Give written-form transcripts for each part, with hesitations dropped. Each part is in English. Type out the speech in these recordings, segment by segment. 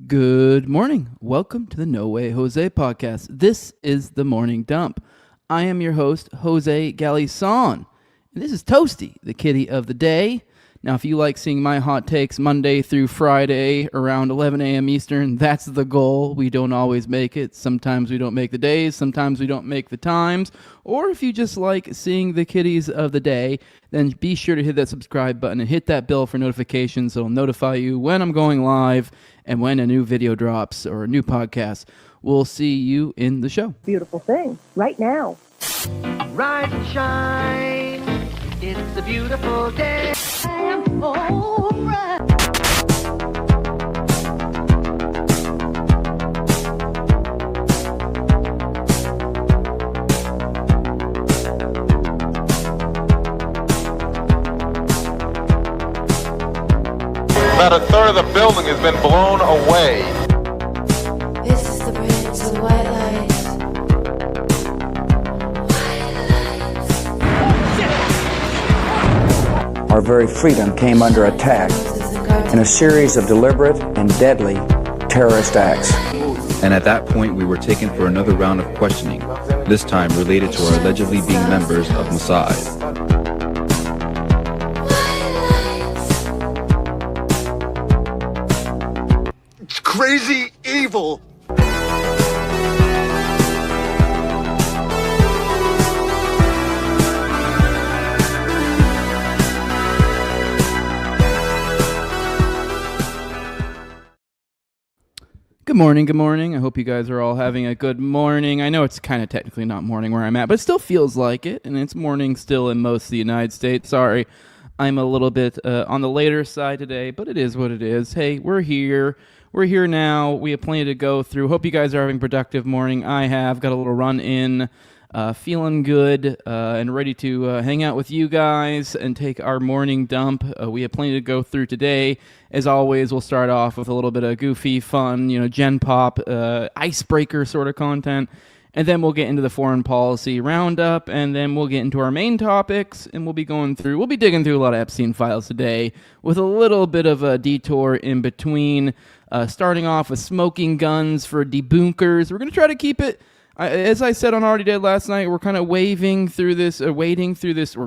Good morning. Welcome to the No Way Jose podcast. This is the Morning Dump. I am your host, Jose Galison, and this is Toasty, the kitty of the day. Now, if you like seeing my hot takes Monday through Friday around 11 a.m. Eastern, that's the goal. We don't always make it. Sometimes we don't make the days. Sometimes we don't make the times. Or if you just like seeing the kitties of the day, then be sure to hit that subscribe button and hit that bell for notifications so it'll notify you when I'm going live and when a new video drops or a new podcast. We'll see you in the show. Beautiful thing right now. Rise and shine. It's a beautiful day. About a third of the building has been blown away. This is the bridge to white lies. Our very freedom came under attack in a series of deliberate and deadly terrorist acts. And at that point, we were taken for another round of questioning, this time related to our allegedly being members of Mossad. It's crazy evil. Good morning, good morning. I hope you guys are all having a good morning. I know it's kind of technically not morning where I'm at, but it still feels like it, and it's morning still in most of the United States. Sorry, I'm a little bit on the later side today, but it is what it is. Hey, we're here. We're here now. We have plenty to go through. Hope you guys are having a productive morning. I have got a little run in, feeling good and ready to hang out with you guys and take our morning dump. We have plenty to go through today. As always, we'll start off with a little bit of goofy, fun, Gen Pop, icebreaker sort of content. And then we'll get into the foreign policy roundup, and then we'll get into our main topics, and we'll be digging through a lot of Epstein files today with a little bit of a detour in between, starting off with smoking guns for deboonkers. We're going to try to keep it, as I said on Already Dead last night, we're kind of wading through this, or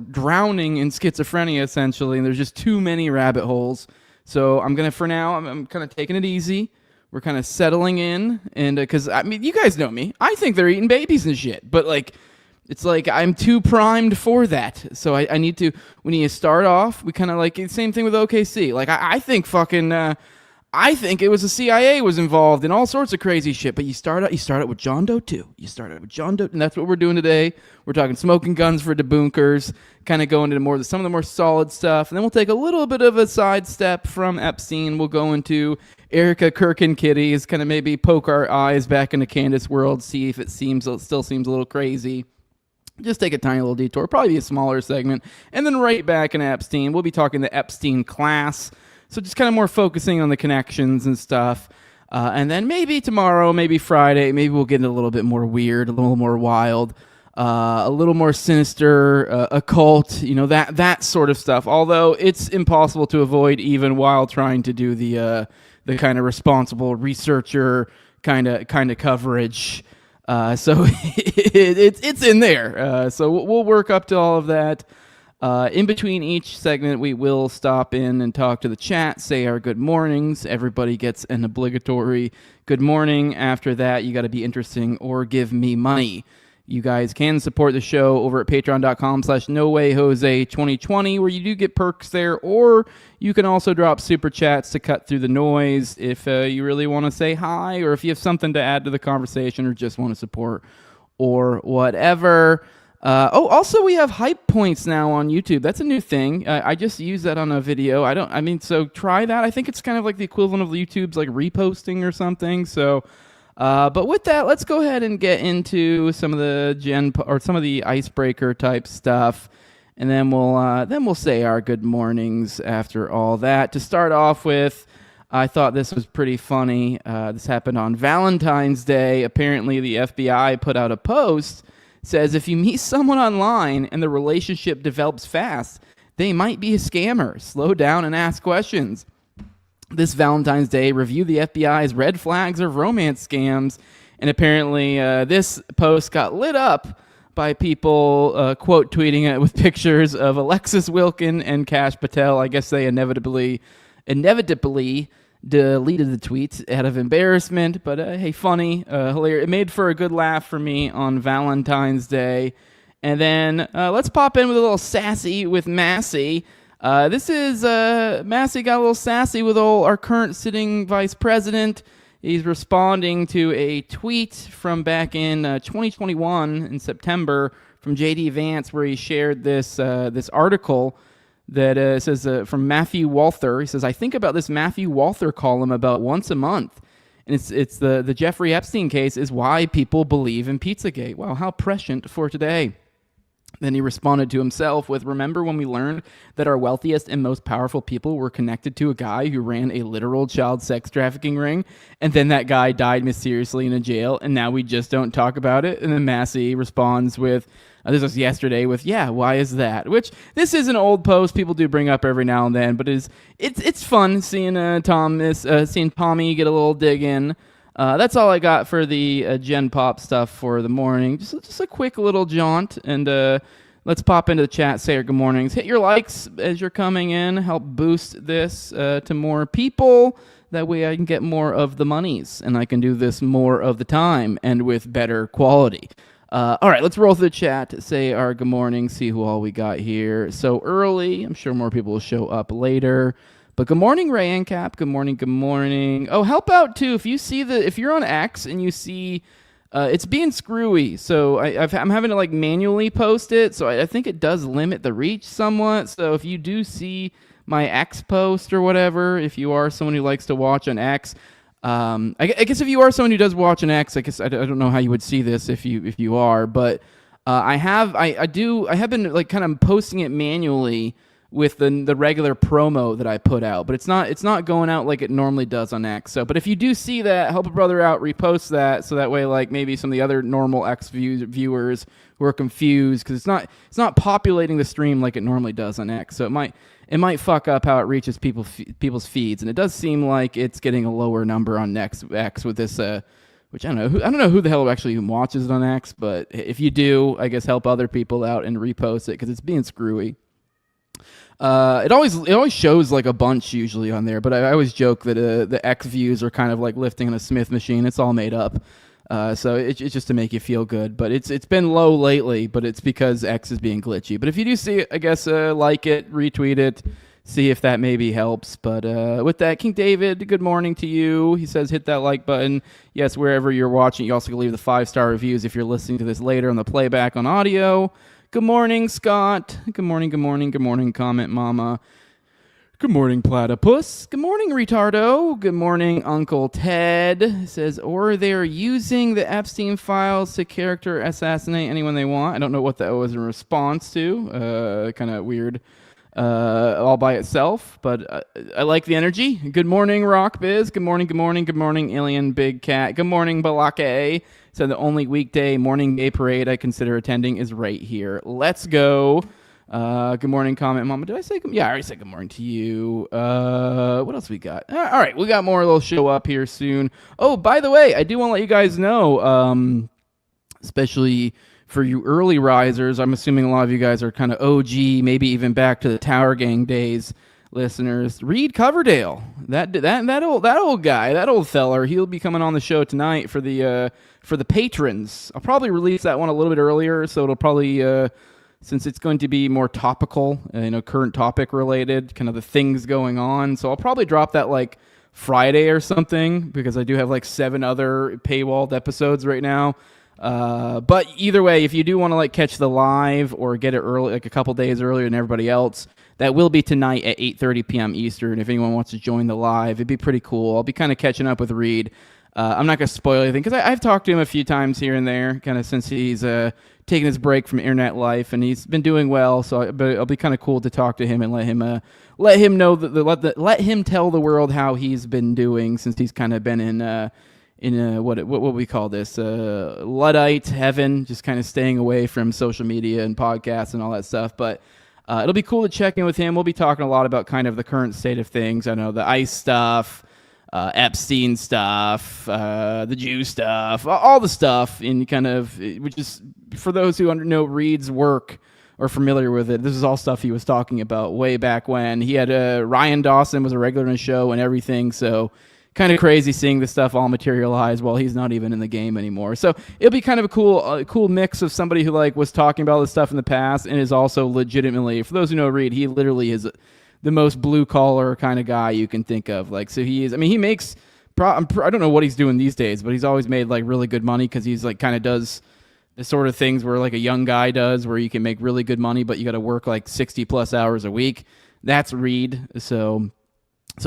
drowning in schizophrenia, essentially, and there's just too many rabbit holes. So I'm kind of taking it easy. We're kind of settling in, and because you guys know me, I think they're eating babies and shit, but it's like I'm too primed for that. So we need to start off. We kind of same thing with OKC. I think it was the CIA was involved in all sorts of crazy shit. But you start out with John Doe too. And that's what we're doing today. We're talking smoking guns for deboonkers, kind of going into some of the more solid stuff, and then we'll take a little bit of a sidestep from Epstein. We'll go into Erika Kirkin Kiddies, kind of maybe poke our eyes back into Candace world, see if it still seems a little crazy. Just take a tiny little detour, probably be a smaller segment, and then right back in Epstein. We'll be talking the Epstein Class. So just kind of more focusing on the connections and stuff. And then maybe tomorrow, maybe Friday, maybe we'll get a little bit more weird, a little more wild, a little more sinister, occult, that sort of stuff. Although it's impossible to avoid even while trying to do the kind of responsible researcher kind of coverage. So it's in there. So we'll work up to all of that. In between each segment, we will stop in and talk to the chat, say our good mornings. Everybody gets an obligatory good morning. After that, you got to be interesting or give me money. You guys can support the show over at patreon.com/NoWayJose2020, where you do get perks there, or you can also drop super chats to cut through the noise if you really want to say hi, or if you have something to add to the conversation, or just want to support, or whatever. Also we have hype points now on YouTube. That's a new thing. I just used that on a video. So try that. I think it's kind of like the equivalent of YouTube's reposting or something. So, but with that, let's go ahead and get into some of the icebreaker type stuff. And then we'll say our good mornings after all that. To start off with, I thought this was pretty funny. This happened on Valentine's Day. Apparently the FBI put out a post. Says if you meet someone online and the relationship develops fast, they might be a scammer. Slow down and ask questions. this Valentine's Day, review the FBI's red flags of romance scams. And apparently this post got lit up by people quote tweeting it with pictures of Alexis Wilkin and Kash Patel. I guess they inevitably deleted the tweets out of embarrassment, but hey, funny, hilarious. It made for a good laugh for me on Valentine's Day. And then let's pop in with a little sassy with Massey. This is Massey got a little sassy with our current sitting vice president. He's responding to a tweet from back in 2021 in September from J.D. Vance, where he shared this article that says from Matthew Walther. He says, "I think about this Matthew Walther column about once a month, and it's the Jeffrey Epstein case is why people believe in Pizzagate. Wow, how prescient for today." Then he responded to himself with, "Remember when we learned that our wealthiest and most powerful people were connected to a guy who ran a literal child sex trafficking ring, and then that guy died mysteriously in a jail, and now we just don't talk about it?" And then Massey responds with, this was yesterday, with, "Yeah, why is that?" Which, this is an old post people do bring up every now and then, but it's fun seeing seeing Tommy get a little dig in. That's all I got for the Gen Pop stuff for the morning. Just a quick little jaunt, and let's pop into the chat, say our good mornings. Hit your likes as you're coming in. Help boost this to more people. That way I can get more of the monies, and I can do this more of the time and with better quality. All right, let's roll through the chat, say our good morning, see who all we got here. So early, I'm sure more people will show up later. But good morning, Ray and Cap. Good morning, good morning. Oh, help out too. If you're on X and you see it's being screwy, so I'm having to like manually post it. So I think it does limit the reach somewhat. So if you do see my X post or whatever, if you are someone who likes to watch on X, I guess if you are someone who does watch on X, I guess I don't know how you would see this if you are, but I have been like kind of posting it manually with the regular promo that I put out, but it's not going out like it normally does on X. So, but if you do see that, help a brother out, repost that, so that way, like maybe some of the other normal X viewers who are confused, because it's not populating the stream like it normally does on X. So it might fuck up how it reaches people's feeds, and it does seem like it's getting a lower number on X with this. Which I don't know who the hell actually watches it on X, but if you do, I guess help other people out and repost it because it's being screwy. It always shows like a bunch usually on there, but I always joke that the X views are kind of like lifting in a Smith machine. It's all made up, so it's just to make you feel good. But it's been low lately, but it's because X is being glitchy. But if you do see it, I guess like it, retweet it, see if that maybe helps. But with that, King David, good morning to you. He says hit that like button. Yes, wherever you're watching, you also can leave the 5-star reviews if you're listening to this later on the playback on audio. Good morning, Scott. Good morning, good morning, good morning, Comment Mama. Good morning, Platypus. Good morning, Retardo. Good morning, Uncle Ted. It says, or they're using the Epstein files to character assassinate anyone they want. I don't know what that was in response to. Kind of weird all by itself, but I like the energy. Good morning, Rock Biz. Good morning, good morning, good morning, Alien Big Cat. Good morning, Balake. So the only weekday morning gay parade I consider attending is right here. Let's go. Good morning, Comment Mama. Did I say good? Yeah, I already said good morning to you. What else we got? All right, we got more that'll show up here soon. Oh, by the way, I do want to let you guys know, especially for you early risers, I'm assuming a lot of you guys are kind of OG, maybe even back to the Tower Gang days listeners. Reed Coverdale, that old guy, that old feller, he'll be coming on the show tonight for the patrons. I'll probably release that one a little bit earlier, so it'll probably since it's going to be more topical, current topic related, kind of the things going on. So I'll probably drop that like Friday or something, because I do have like 7 other paywalled episodes right now. But either way, if you do want to like catch the live or get it early, like a couple days earlier than everybody else, that will be tonight at 8:30 p.m. Eastern. If anyone wants to join the live, it'd be pretty cool. I'll be kind of catching up with Reed. I'm not going to spoil anything because I've talked to him a few times here and there, kind of since he's taken his break from internet life, and he's been doing well. So, but it'll be kind of cool to talk to him and let him know let him tell the world how he's been doing since he's kind of been in what we call this Luddite heaven, just kind of staying away from social media and podcasts and all that stuff. But It'll be cool to check in with him. We'll be talking a lot about kind of the current state of things. I know the ICE stuff, Epstein stuff, the Jew stuff, all the stuff in kind of, which is, for those who know Reed's work or familiar with it, this is all stuff he was talking about way back when. He had Ryan Dawson was a regular in the show and everything, so kind of crazy seeing this stuff all materialize while he's not even in the game anymore. So it'll be kind of a cool mix of somebody who like was talking about this stuff in the past and is also legitimately, for those who know Reed, he literally is the most blue collar kind of guy you can think of. Like, so he is, I mean, he makes, I don't know what he's doing these days, but he's always made like really good money because he's like kind of does the sort of things where like a young guy does, where you can make really good money, but you got to work like 60 plus hours a week. That's Reed. So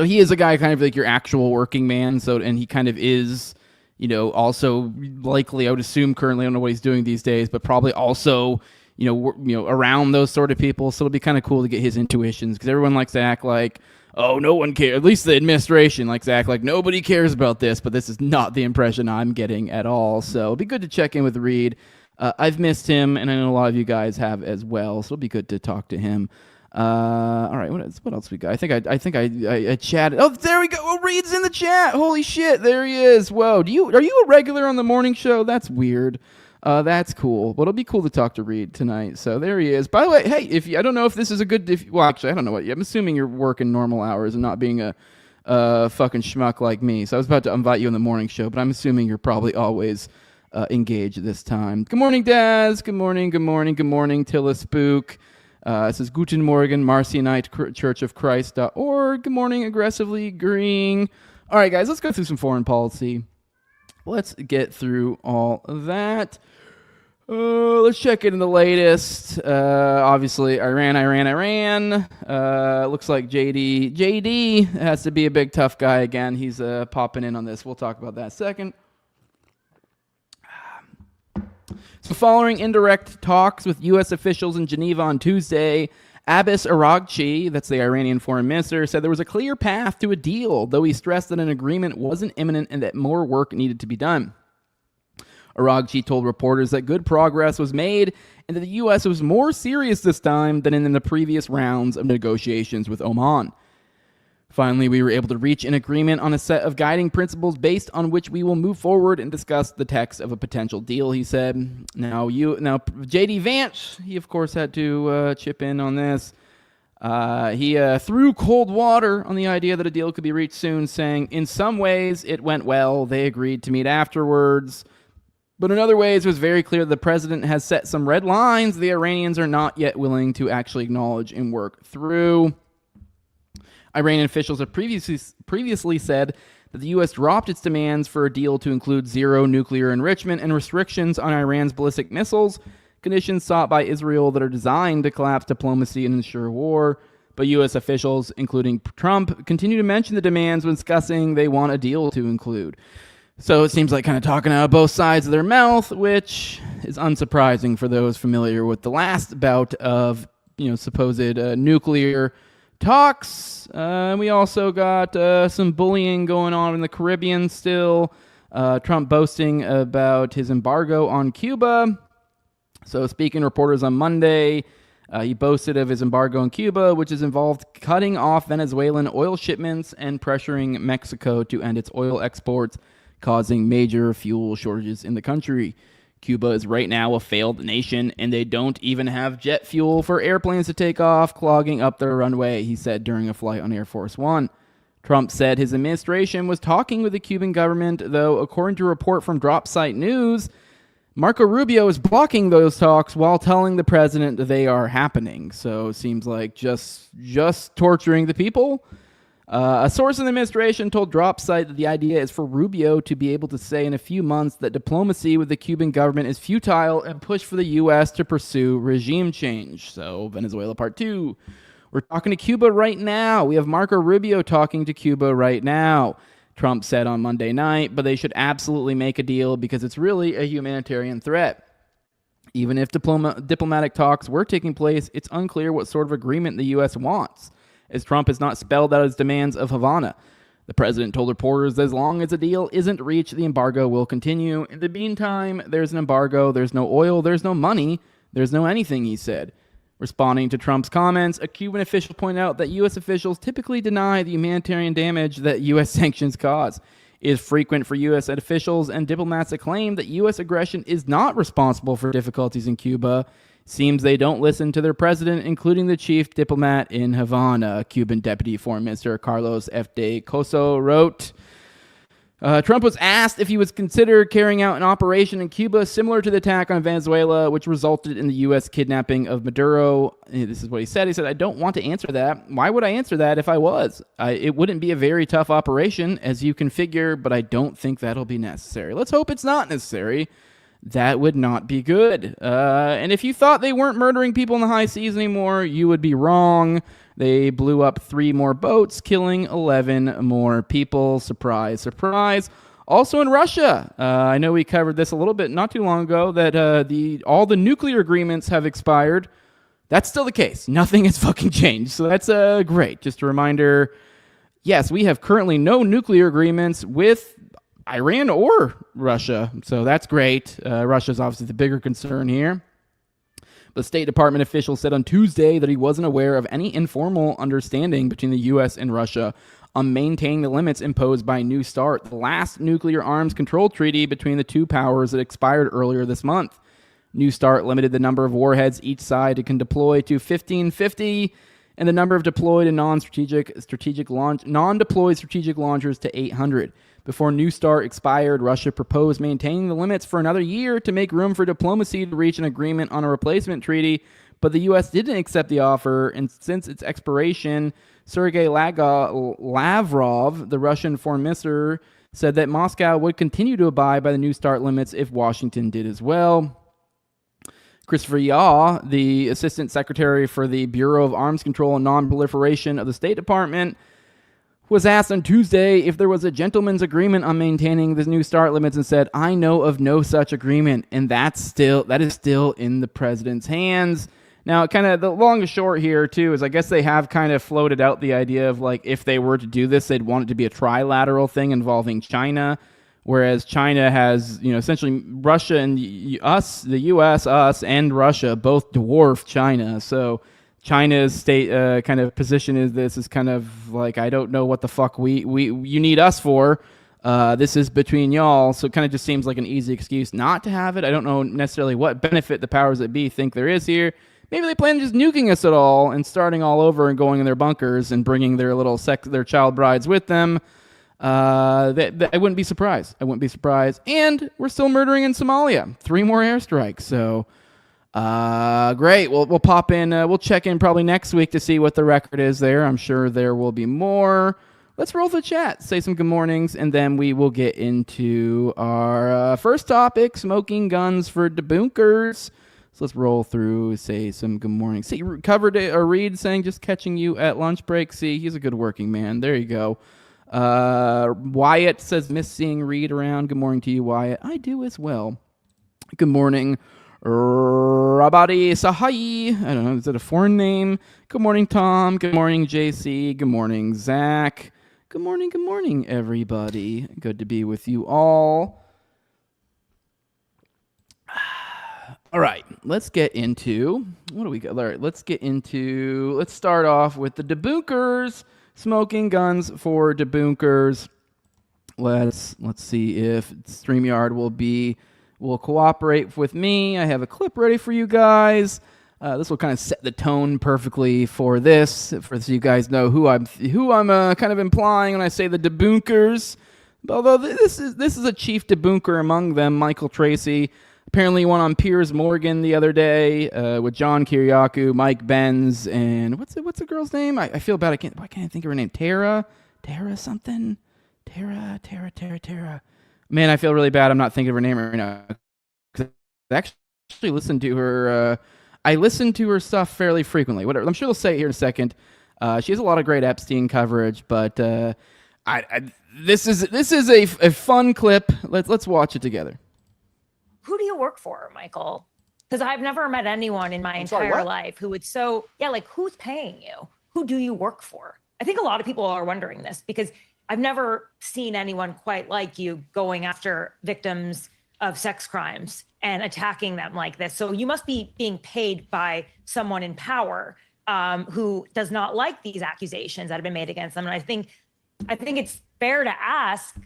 he is a guy kind of like your actual working man. So, and he kind of is, you know, also likely, I would assume currently, I don't know what he's doing these days, but probably also, you know, around those sort of people. So it'll be kind of cool to get his intuitions, because everyone likes to act like, oh, no one cares. At least the administration likes to act like nobody cares about this, but this is not the impression I'm getting at all. So it'll be good to check in with Reed. I've missed him, and I know a lot of you guys have as well. So it'll be good to talk to him. All right, what else we got? I think I chatted. Oh, there we go. Oh, Reed's in the chat. Holy shit, there he is. Whoa, are you a regular on the morning show? That's weird. That's cool. But it'll be cool to talk to Reed tonight. So there he is. By the way, hey, I don't know if this is a good. Well, actually, I don't know what. I'm assuming you're working normal hours and not being a fucking schmuck like me. So I was about to invite you on the morning show, but I'm assuming you're probably always engaged at this time. Good morning, Daz. Good morning. Tilla Spook. It says, Guten Morgen, Marcionite Church of Christ.org. Good morning, Aggressively Green. All right, guys, let's go through some foreign policy. Let's get through all of that. Let's check in the latest. Obviously, Iran. Looks like JD has to be a big tough guy again. He's popping in on this. We'll talk about that in a second. So following indirect talks with U.S. officials in Geneva on Tuesday, Abbas Araghchi, that's the Iranian foreign minister, said there was a clear path to a deal, though he stressed that an agreement wasn't imminent and that more work needed to be done. Araghchi told reporters that good progress was made and that the U.S. was more serious this time than in the previous rounds of negotiations with Oman. Finally, we were able to reach an agreement on a set of guiding principles based on which we will move forward and discuss the text of a potential deal, he said. Now, J.D. Vance, he of course had to chip in on this. He threw cold water on the idea that a deal could be reached soon, saying, in some ways it went well. They agreed to meet afterwards. But in other ways, it was very clear the president has set some red lines the Iranians are not yet willing to actually acknowledge and work through. Iranian officials have previously said that the U.S. dropped its demands for a deal to include zero nuclear enrichment and restrictions on Iran's ballistic missiles, conditions sought by Israel that are designed to collapse diplomacy and ensure war. But U.S. officials, including Trump, continue to mention the demands when discussing they want a deal to include. So it seems like kind of talking out of both sides of their mouth, which is unsurprising for those familiar with the last bout of, supposed nuclear talks. We also got some bullying going on in the Caribbean still. Trump boasting about his embargo on Cuba. So speaking to reporters on Monday, he boasted of his embargo on Cuba, which has involved cutting off Venezuelan oil shipments and pressuring Mexico to end its oil exports, causing major fuel shortages in the country. Cuba is right now a failed nation, and they don't even have jet fuel for airplanes to take off, clogging up their runway, he said during a flight on Air Force One. Trump said his administration was talking with the Cuban government, though according to a report from Dropsite News, Marco Rubio is blocking those talks while telling the president that they are happening. So it seems like just torturing the people. A source in the administration told Dropsite that the idea is for Rubio to be able to say in a few months that diplomacy with the Cuban government is futile and push for the U.S. to pursue regime change. So Venezuela Part 2. We're talking to Cuba right now. We have Marco Rubio talking to Cuba right now, Trump said on Monday night, but they should absolutely make a deal because it's really a humanitarian threat. Even if diplomatic talks were taking place, it's unclear what sort of agreement the U.S. wants, as Trump has not spelled out his demands of Havana. The president told reporters that as long as a deal isn't reached, the embargo will continue. In the meantime, there's an embargo, there's no oil, there's no money, there's no anything, he said. Responding to Trump's comments, a Cuban official pointed out that U.S. officials typically deny the humanitarian damage that U.S. sanctions cause. It is frequent for U.S. officials and diplomats to claim that U.S. aggression is not responsible for difficulties in Cuba. Seems they don't listen to their president, including the chief diplomat in Havana. Cuban Deputy Foreign Minister Carlos F. de Coso wrote, Trump was asked if he would consider carrying out an operation in Cuba similar to the attack on Venezuela, which resulted in the U.S. kidnapping of Maduro. This is what he said. He said, I don't want to answer that. Why would I answer that if I was? It wouldn't be a very tough operation, as you can figure, but I don't think that'll be necessary. Let's hope it's not necessary. That would not be good. And if you thought they weren't murdering people in the high seas anymore, you would be wrong. They blew up 3 more boats, killing 11 more people. Surprise, surprise. Also in Russia, I know we covered this a little bit not too long ago, that all the nuclear agreements have expired. That's still the case. Nothing has fucking changed. So that's great. Just a reminder, yes, we have currently no nuclear agreements with Iran or Russia. So that's great. Russia's obviously the bigger concern here. The State Department official said on Tuesday that he wasn't aware of any informal understanding between the U.S. and Russia on maintaining the limits imposed by New START, the last nuclear arms control treaty between the two powers that expired earlier this month. New START limited the number of warheads each side can deploy to 1,550 and the number of deployed and non-deployed strategic launchers to 800. Before New START expired, Russia proposed maintaining the limits for another year to make room for diplomacy to reach an agreement on a replacement treaty, but the U.S. didn't accept the offer, and since its expiration, Sergei Lavrov, the Russian foreign minister, said that Moscow would continue to abide by the New START limits if Washington did as well. Christopher Yaw, the Assistant Secretary for the Bureau of Arms Control and Non-Proliferation of the State Department, was asked on Tuesday if there was a gentleman's agreement on maintaining the New START limits and said, I know of no such agreement, and that is still in the president's hands. Now, kind of the long and short here, too, is I guess they have kind of floated out the idea of, like, if they were to do this, they'd want it to be a trilateral thing involving China, whereas China has, essentially Russia and us, the U.S., us, and Russia both dwarf China, so China's state kind of position is kind of like, I don't know what the fuck you need us for. This is between y'all. So it kind of just seems like an easy excuse not to have it. I don't know necessarily what benefit the powers that be think there is here. Maybe they plan on just nuking us at all and starting all over and going in their bunkers and bringing their their child brides with them. I wouldn't be surprised. And we're still murdering in Somalia. 3 more airstrikes. So great. We'll pop in. We'll check in probably next week to see what the record is there. I'm sure there will be more. Let's roll the chat, say some good mornings, and then we will get into our first topic, smoking guns for deboonkers. So let's roll through, say some good mornings. See, covered it, or Reed saying just catching you at lunch break. See, he's a good working man. There you go. Wyatt says, miss seeing Reed around. Good morning to you, Wyatt. I do as well. Good morning. Rabadi Sahai. I don't know, is it a foreign name? Good morning, Tom. Good morning, JC. Good morning, Zach. Good morning, everybody. Good to be with you all. All right, let's get into, what do we got? All right, let's start off with the deboonkers, smoking guns for deboonkers. Let's see if StreamYard will cooperate with me. I have a clip ready for you guys. This will kind of set the tone perfectly for this, so you guys know who I'm kind of implying when I say the deboonkers. Although this is a chief debunker among them, Michael Tracy. Apparently, one on Piers Morgan the other day with John Kiriakou, Mike Benz, and what's the girl's name? I feel bad. Why can't I think of her name? Tara something. Tara. Man, I feel really bad. I'm not thinking of her name right now. I actually listened to her. I listen to her stuff fairly frequently. Whatever. I'm sure they'll say it here in a second. She has a lot of great Epstein coverage, but this is a fun clip. Let's watch it together. Who do you work for, Michael? Because I've never met anyone in my entire life who would who's paying you? Who do you work for? I think a lot of people are wondering this because I've never seen anyone quite like you going after victims of sex crimes and attacking them like this. So you must be being paid by someone in power who does not like these accusations that have been made against them. And I think it's fair to ask,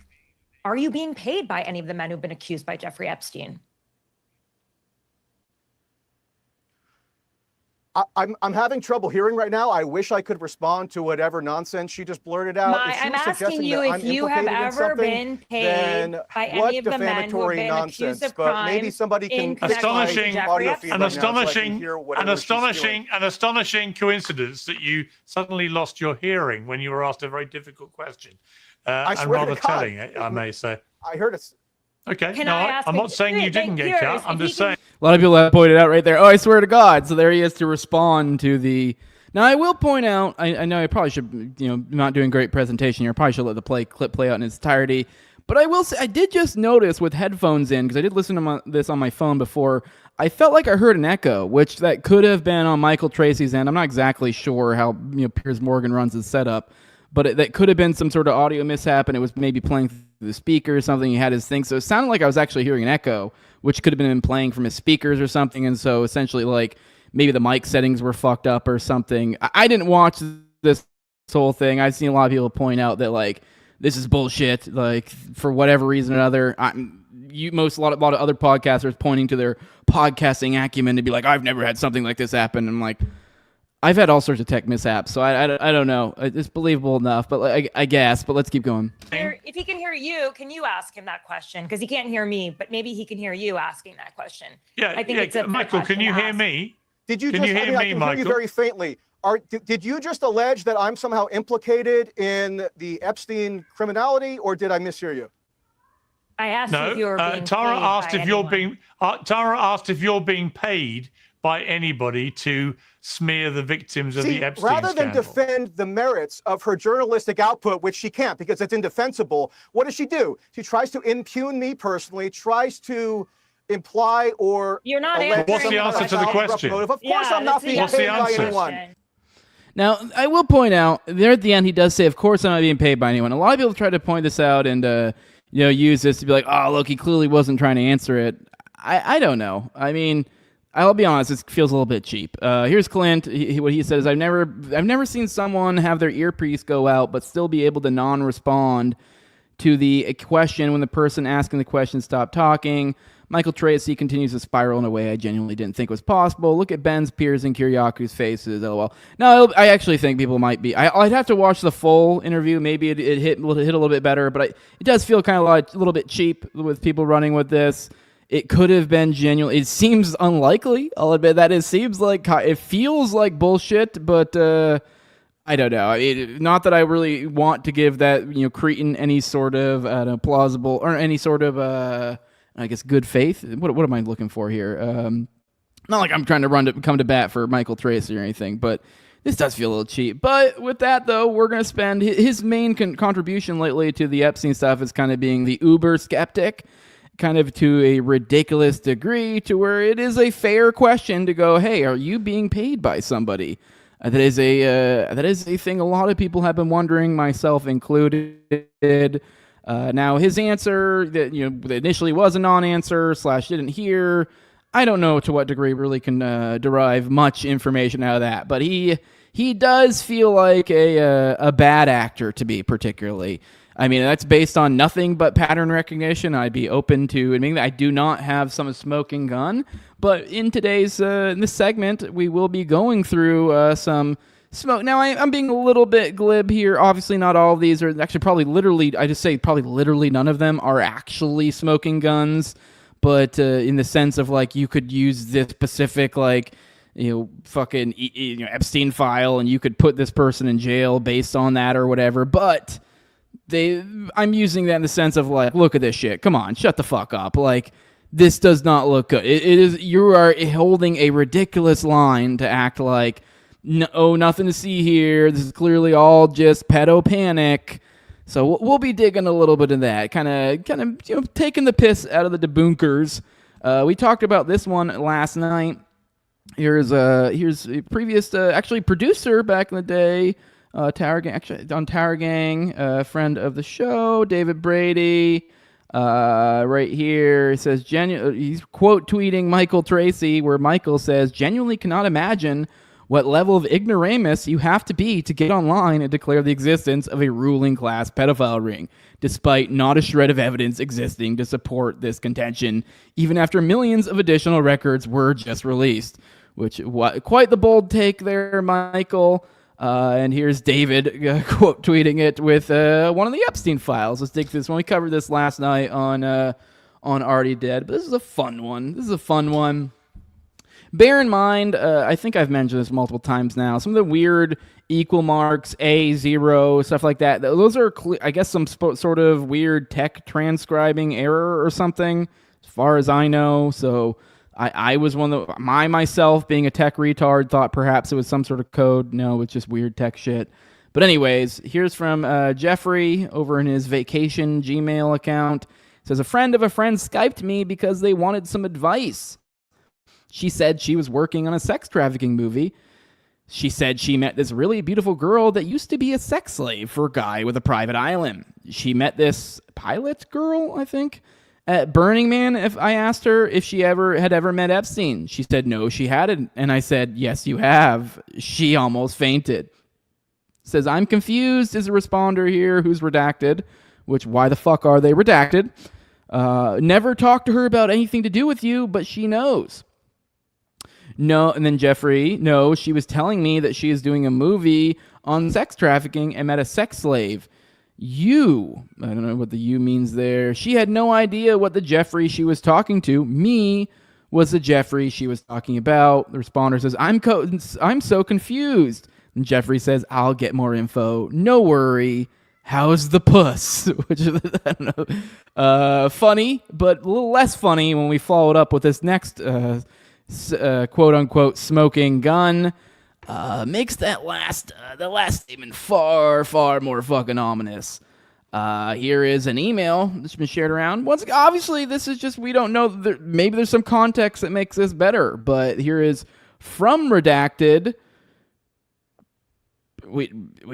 are you being paid by any of the men who've been accused by Jeffrey Epstein? I'm having trouble hearing right now. I wish I could respond to whatever nonsense she just blurted out. I'm asking you if you have ever been paid by any of the men who have been accused of crimes. Maybe somebody can an astonishing coincidence that you suddenly lost your hearing when you were asked a very difficult question. And rather telling, I may say. I heard it. Okay, I'm not saying you didn't get cut. I'm just saying. A lot of people have pointed out right there, oh, I swear to God. So there he is to respond to the... Now, I will point out, I know I probably should, not doing great presentation here. I probably should let the clip play out in its entirety. But I will say, I did just notice with headphones in, because I did listen to this on my phone before, I felt like I heard an echo, which that could have been on Michael Tracy's end. I'm not exactly sure how Piers Morgan runs his setup. But that could have been some sort of audio mishap, and it was maybe playing through the speaker or something. He had his thing. So it sounded like I was actually hearing an echo, which could have been playing from his speakers or something. And so essentially, like, maybe the mic settings were fucked up or something. I didn't watch this whole thing. I've seen a lot of people point out that, like, this is bullshit, like, for whatever reason or another. A lot of other podcasters pointing to their podcasting acumen to be like, I've never had something like this happen. I'm like... I've had all sorts of tech mishaps, so I don't know. It's believable enough, but I guess. But let's keep going. If he can hear you, can you ask him that question? Because he can't hear me, but maybe he can hear you asking that question. Yeah, I think it's a Michael, can you hear me? Did you can just? You hear me, I can Michael? hear you very faintly. Did you just allege that I'm somehow implicated in the Epstein criminality, or did I mishear you? I asked you if you were being Tara paid asked by if you're anyone. Tara asked if you're being paid by anybody to smear the victims of the Epstein rather than scandal. defend the merits of her journalistic output, which she can't because it's indefensible, what does she do? She tries to impugn me personally, tries to imply or... You're not What's the answer to the question? Of course I'm not being What's the paid by answer? anyone. Now, I will point out, there at the end, he does say, of course I'm not being paid by anyone. A lot of people try to point this out and use this to be like, oh, look, he clearly wasn't trying to answer it. I don't know. I mean... I'll be honest, it feels a little bit cheap. Here's Clint. What he says, I've never seen someone have their earpiece go out but still be able to non-respond to the question when the person asking the question stopped talking. Michael Tracy continues to spiral in a way I genuinely didn't think was possible. Look at Ben's, Piers, and Kiriaku's faces. LOL. No, I actually think people might be. I'd have to watch the full interview. Maybe it hit a little bit better, but it does feel kind of like a little bit cheap with people running with this. It could have been genuine. It seems unlikely. I'll admit that. It seems like it feels like bullshit, but I don't know. Not that I really want to give that cretin any sort of plausible or any sort of I guess good faith. What am I looking for here? Not like I'm trying to come to bat for Michael Tracy or anything, but this does feel a little cheap. But with that though, we're gonna spend his main contribution lately to the Epstein stuff is kind of being the uber skeptic. Kind of to a ridiculous degree to where it is a fair question to go, hey, are you being paid by somebody? That is a thing a lot of people have been wondering, myself included. Now, his answer that initially was a non-answer / didn't hear. I don't know to what degree really can derive much information out of that, but he does feel like a bad actor to be particularly. I mean, that's based on nothing but pattern recognition. I'd be open to admitting that I do not have some smoking gun. But in today's in this segment, we will be going through some smoke. Now, I'm being a little bit glib here. Obviously, not all of these are actually probably literally none of them are actually smoking guns. But in the sense of like you could use this specific like fucking Epstein file and you could put this person in jail based on that or whatever. But I'm using that in the sense of like, look at this shit. Come on, shut the fuck up. Like, this does not look good. You are holding a ridiculous line to act like, no, nothing to see here. This is clearly all just pedo panic. So we'll be digging a little bit of that, kind of taking the piss out of the Deboonkers. We talked about this one last night. Here's a previous actually producer back in the day. Tower Gang, friend of the show, David Brady. Right here, it says, he's quote tweeting Michael Tracy, where Michael says, genuinely cannot imagine what level of ignoramus you have to be to get online and declare the existence of a ruling class pedophile ring, despite not a shred of evidence existing to support this contention, even after millions of additional records were just released. Which, quite the bold take there, Michael. And here's David quote tweeting it with one of the Epstein files. Let's take this one. We covered this last night on Already Dead, but this is a fun one. Bear in mind, I think I've mentioned this multiple times now, some of the weird equal marks, A, 0, stuff like that. Those are, I guess, some sort of weird tech transcribing error or something, as far as I know. So I was one of the, myself being a tech retard, thought perhaps it was some sort of code. No, it's just weird tech shit. But anyways, here's from Jeffrey over in his vacation Gmail account. It says, a friend of a friend Skyped me because they wanted some advice. She said she was working on a sex trafficking movie. She said she met this really beautiful girl that used to be a sex slave for a guy with a private island. She met this pilot girl, I think, at Burning Man. If I asked her if she had ever met Epstein, she said no, she hadn't. And I said, yes, you have. She almost fainted. Says, I'm confused is a responder here who's redacted, which why the fuck are they redacted? Never talked to her about anything to do with you, but she knows. No, and then Jeffrey, no, she was telling me that she is doing a movie on sex trafficking and met a sex slave. You, I don't know what the you means there. She had no idea what the Jeffrey she was talking to, me, was the Jeffrey she was talking about. The responder says, I'm so confused. And Jeffrey says, I'll get more info. No worry. How's the puss? Which is, I don't know, funny, but a little less funny when we followed up with this next quote-unquote smoking gun. Makes the last statement far, far more fucking ominous. Here is an email that's been shared around. Obviously, this is just, we don't know. Maybe there's some context that makes this better, but here is from Redacted. We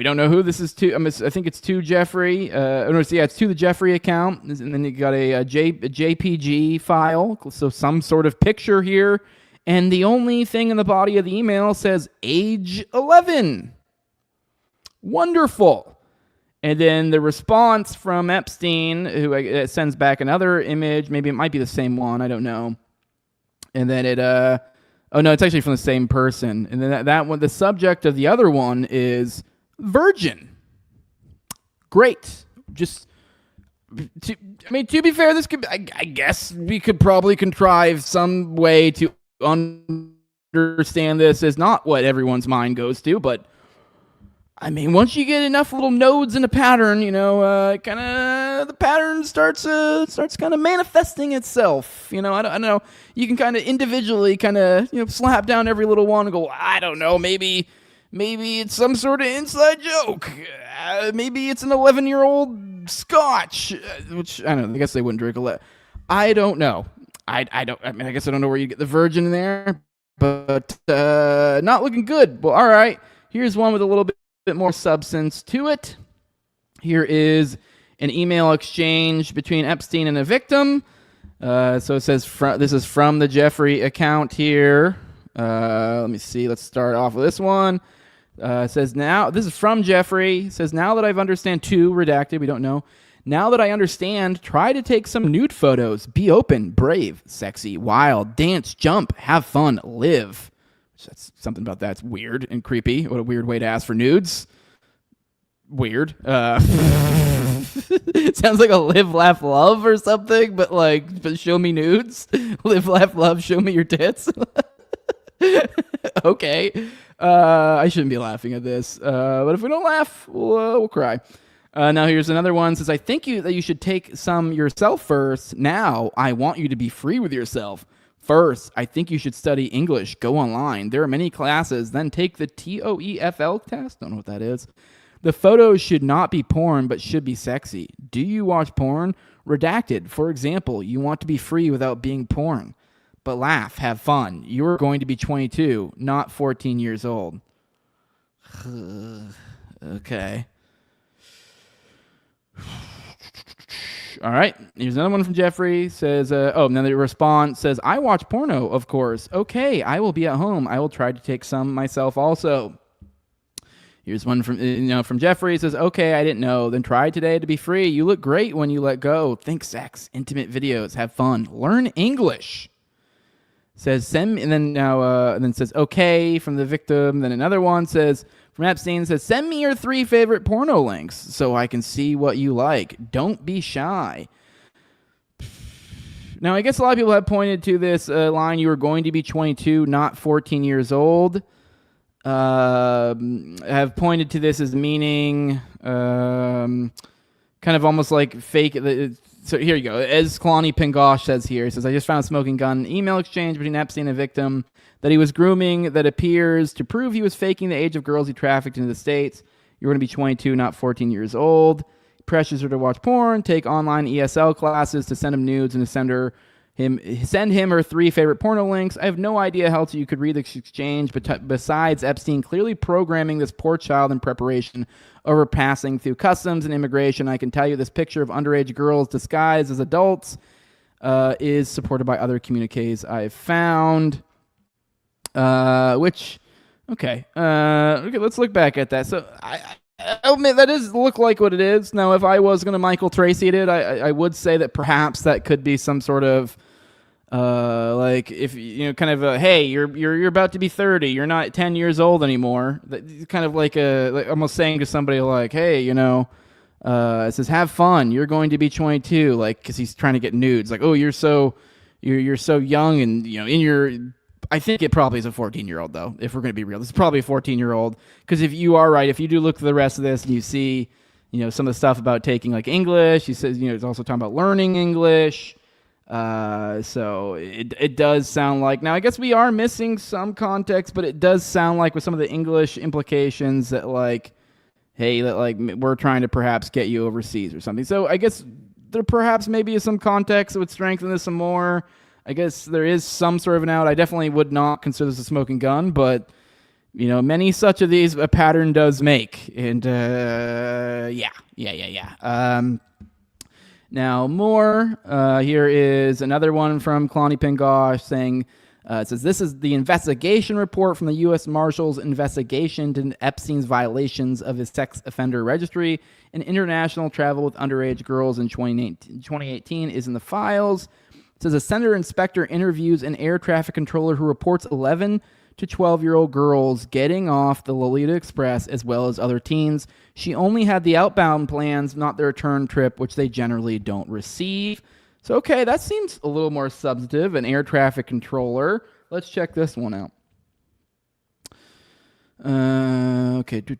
don't know who this is to. I think it's to Jeffrey. It's to the Jeffrey account, and then you got a JPG file, so some sort of picture here. And the only thing in the body of the email says age 11. Wonderful. And then the response from Epstein, who sends back another image. Maybe it might be the same one. I don't know. And then it's actually from the same person. And then that one, the subject of the other one is virgin. Great. To be fair, this could, I guess we could probably contrive some way to understand this as not what everyone's mind goes to, but I mean, once you get enough little nodes in a pattern, the pattern starts kind of manifesting itself. I don't know. You can kind of individually slap down every little one and go, I don't know, maybe it's some sort of inside joke. Maybe it's an 11-year-old scotch, which I don't know. I guess they wouldn't drink a lot. I don't know. I guess I don't know where you get the virgin in there, but not looking good. Well, all right. Here's one with a little bit more substance to it. Here is an email exchange between Epstein and a victim. So it says this is from the Jeffrey account here. Let me see. Let's start off with this one. It says, now, this is from Jeffrey. It says, now that I've understand, redacted, we don't know. Now that I understand, try to take some nude photos. Be open, brave, sexy, wild, dance, jump, have fun, live. That's something about that's weird and creepy. What a weird way to ask for nudes. Weird. It sounds like a live, laugh, love or something, but show me nudes. Live, laugh, love, show me your tits. Okay. I shouldn't be laughing at this. But if we don't laugh, we'll cry. Now here's another one. It says, I think that you should take some yourself first. Now, I want you to be free with yourself. First, I think you should study English. Go online. There are many classes. Then take the TOEFL test. Don't know what that is. The photos should not be porn, but should be sexy. Do you watch porn? Redacted. For example, you want to be free without being porn. But laugh, have fun. You are going to be 22, not 14 years old. Okay. All right. Here's another one from Jeffrey. Says, another response says, I watch porno, of course. Okay, I will be at home. I will try to take some myself also. Here's one from Jeffrey. It says, okay, I didn't know. Then try today to be free. You look great when you let go. Think sex, intimate videos, have fun, learn English. Says send me, and then says okay from the victim. Then another one says from Epstein says send me your 3 favorite porno links so I can see what you like. Don't be shy. Now I guess a lot of people have pointed to this line: you were going to be 22, not 14 years old. Have pointed to this as meaning kind of almost like fake. So here you go. As Kalani Pingosh says here, he says, I just found a smoking gun email exchange between Epstein and a victim that he was grooming that appears to prove he was faking the age of girls he trafficked into the States. You're going to be 22, not 14 years old. He pressures her to watch porn, take online ESL classes to send him nudes and to send him her 3 favorite porno links. I have no idea how else you could read this exchange, but besides Epstein clearly programming this poor child in preparation over passing through customs and immigration, I can tell you this picture of underage girls disguised as adults is supported by other communiques I've found. Okay, let's look back at that. So I admit that does look like what it is. Now, if I was going to Michael Tracy it, I would say that perhaps that could be some sort of like if kind of a hey, you're about to be 30, you're not 10 years old anymore. That kind of like almost saying to somebody like, hey, it says have fun, you're going to be 22, like because he's trying to get nudes, like oh you're so young and in your. I think it probably is a 14-year-old, though, if we're going to be real. This is probably a 14-year-old, because if you are right, if you do look at the rest of this and you see, some of the stuff about taking, like, English, he says, it's also talking about learning English, so it does sound like, now, I guess we are missing some context, but it does sound like with some of the English implications that, like, hey, that, like, we're trying to perhaps get you overseas or something. So I guess there perhaps maybe is some context that would strengthen this some more. I guess there is some sort of an out. I definitely would not consider this a smoking gun, but, many such of these a pattern does make. And, yeah. Now, more. Here is another one from Kalani Pingosh saying, it says, this is the investigation report from the U.S. Marshals investigation into Epstein's violations of his sex offender registry and international travel with underage girls in 2018 is in the files. It says a center inspector interviews an air traffic controller who reports 11 to 12-year-old girls getting off the Lolita Express as well as other teens. She only had the outbound plans, not the return trip, which they generally don't receive. So, okay, that seems a little more substantive, an air traffic controller. Let's check this one out. Okay, This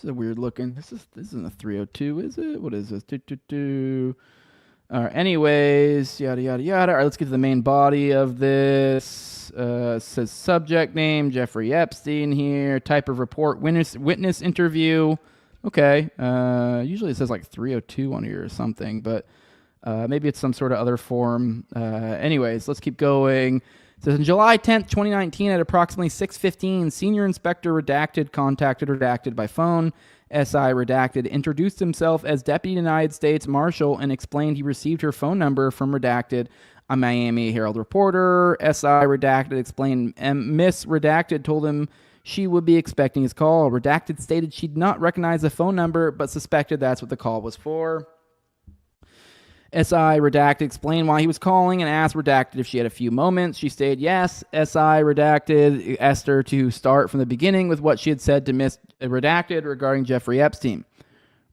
is a weird looking. This isn't a 302, is it? What is this? All right, anyways, yada, yada, yada. All right, let's get to the main body of this. Says subject name, Jeffrey Epstein here. Type of report, witness interview. Okay. Usually it says like 302 on here or something, but maybe it's some sort of other form. Anyways, let's keep going. It says on July 10th, 2019 at approximately 6:15, Senior Inspector Redacted contacted Redacted by phone. SI Redacted introduced himself as Deputy United States Marshal and explained he received her phone number from Redacted, a Miami Herald reporter. SI Redacted explained Miss Redacted told him she would be expecting his call. Redacted stated she'd not recognize the phone number, but suspected that's what the call was for. SI Redacted explained why he was calling and asked Redacted if she had a few moments. She stated yes. SI Redacted asked her to start from the beginning with what she had said to Miss Redacted regarding Jeffrey Epstein.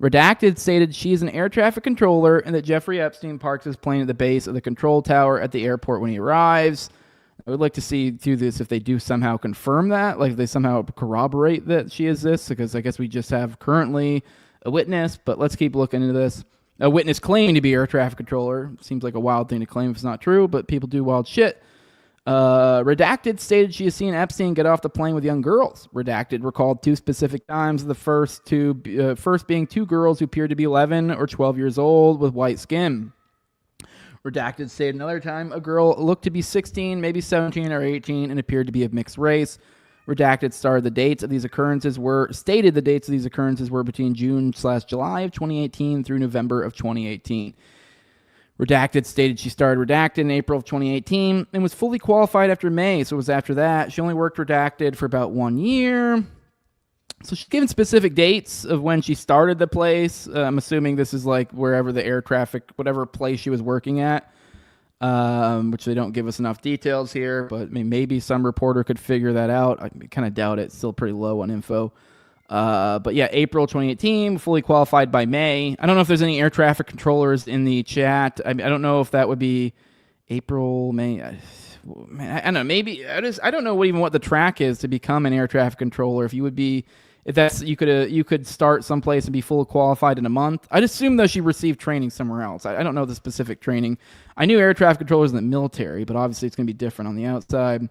Redacted stated she is an air traffic controller and that Jeffrey Epstein parks his plane at the base of the control tower at the airport when he arrives. I would like to see through this if they do somehow confirm that, like if they somehow corroborate that she is this, because I guess we just have currently a witness, but let's keep looking into this. A witness claiming to be air traffic controller. Seems like a wild thing to claim if it's not true, but people do wild shit. Redacted stated she has seen Epstein get off the plane with young girls. Redacted recalled 2 specific times, the first being 2 girls who appeared to be 11 or 12 years old with white skin. Redacted stated another time a girl looked to be 16, maybe 17 or 18, and appeared to be of mixed race. Redacted stated the dates of these occurrences were between June/July of 2018 through November of 2018. Redacted stated she started Redacted in April of 2018 and was fully qualified after May, so it was after that. She only worked Redacted for about 1 year. So she's given specific dates of when she started the place. I'm assuming this is like wherever the air traffic, whatever place she was working at, which they don't give us enough details here, but maybe some reporter could figure that out. I kind of doubt it. It's still pretty low on info. But yeah, April 2018, fully qualified by May. I don't know if there's any air traffic controllers in the chat. I don't know if that would be April, May. I don't know. Maybe I don't know what the track is to become an air traffic controller. You could start someplace and be fully qualified in a month. I'd assume though she received training somewhere else. I don't know the specific training. I knew air traffic controllers in the military, but obviously it's going to be different on the outside.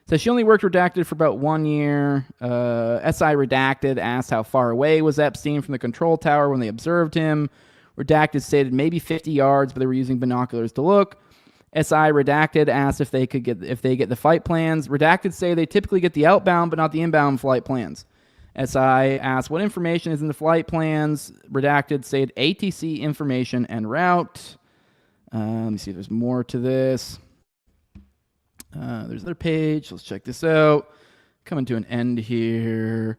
So she only worked Redacted for about 1 year. SI Redacted asked how far away was Epstein from the control tower when they observed him. Redacted stated maybe 50 yards, but they were using binoculars to look. SI Redacted asked if they get the flight plans. Redacted say they typically get the outbound, but not the inbound flight plans. SI asked what information is in the flight plans. Redacted said ATC information and route. Let me see if there's more to this. There's another page. Let's check this out. Coming to an end here.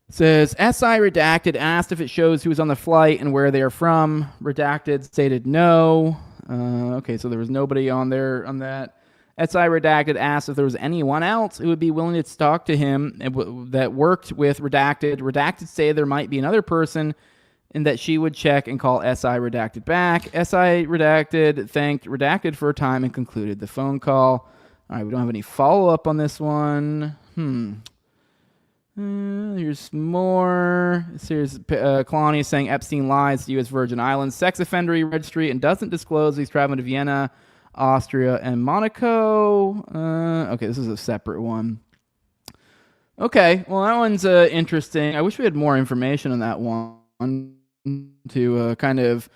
It says, SI Redacted asked if it shows who was on the flight and where they are from. Redacted stated no. Okay, so there was nobody on there on that. SI Redacted asked if there was anyone else who would be willing to talk to him that worked with Redacted. Redacted say there might be another person and that she would check and call SI Redacted back. SI Redacted thanked Redacted for her time and concluded the phone call. All right, we don't have any follow-up on this one. Here's more. Here's Kalani saying Epstein lies to U.S. Virgin Islands Sex Offender Registry and doesn't disclose he's traveling to Vienna, Austria, and Monaco. Okay, this is a separate one. Okay, well, that one's interesting. I wish we had more information on that one to kind of,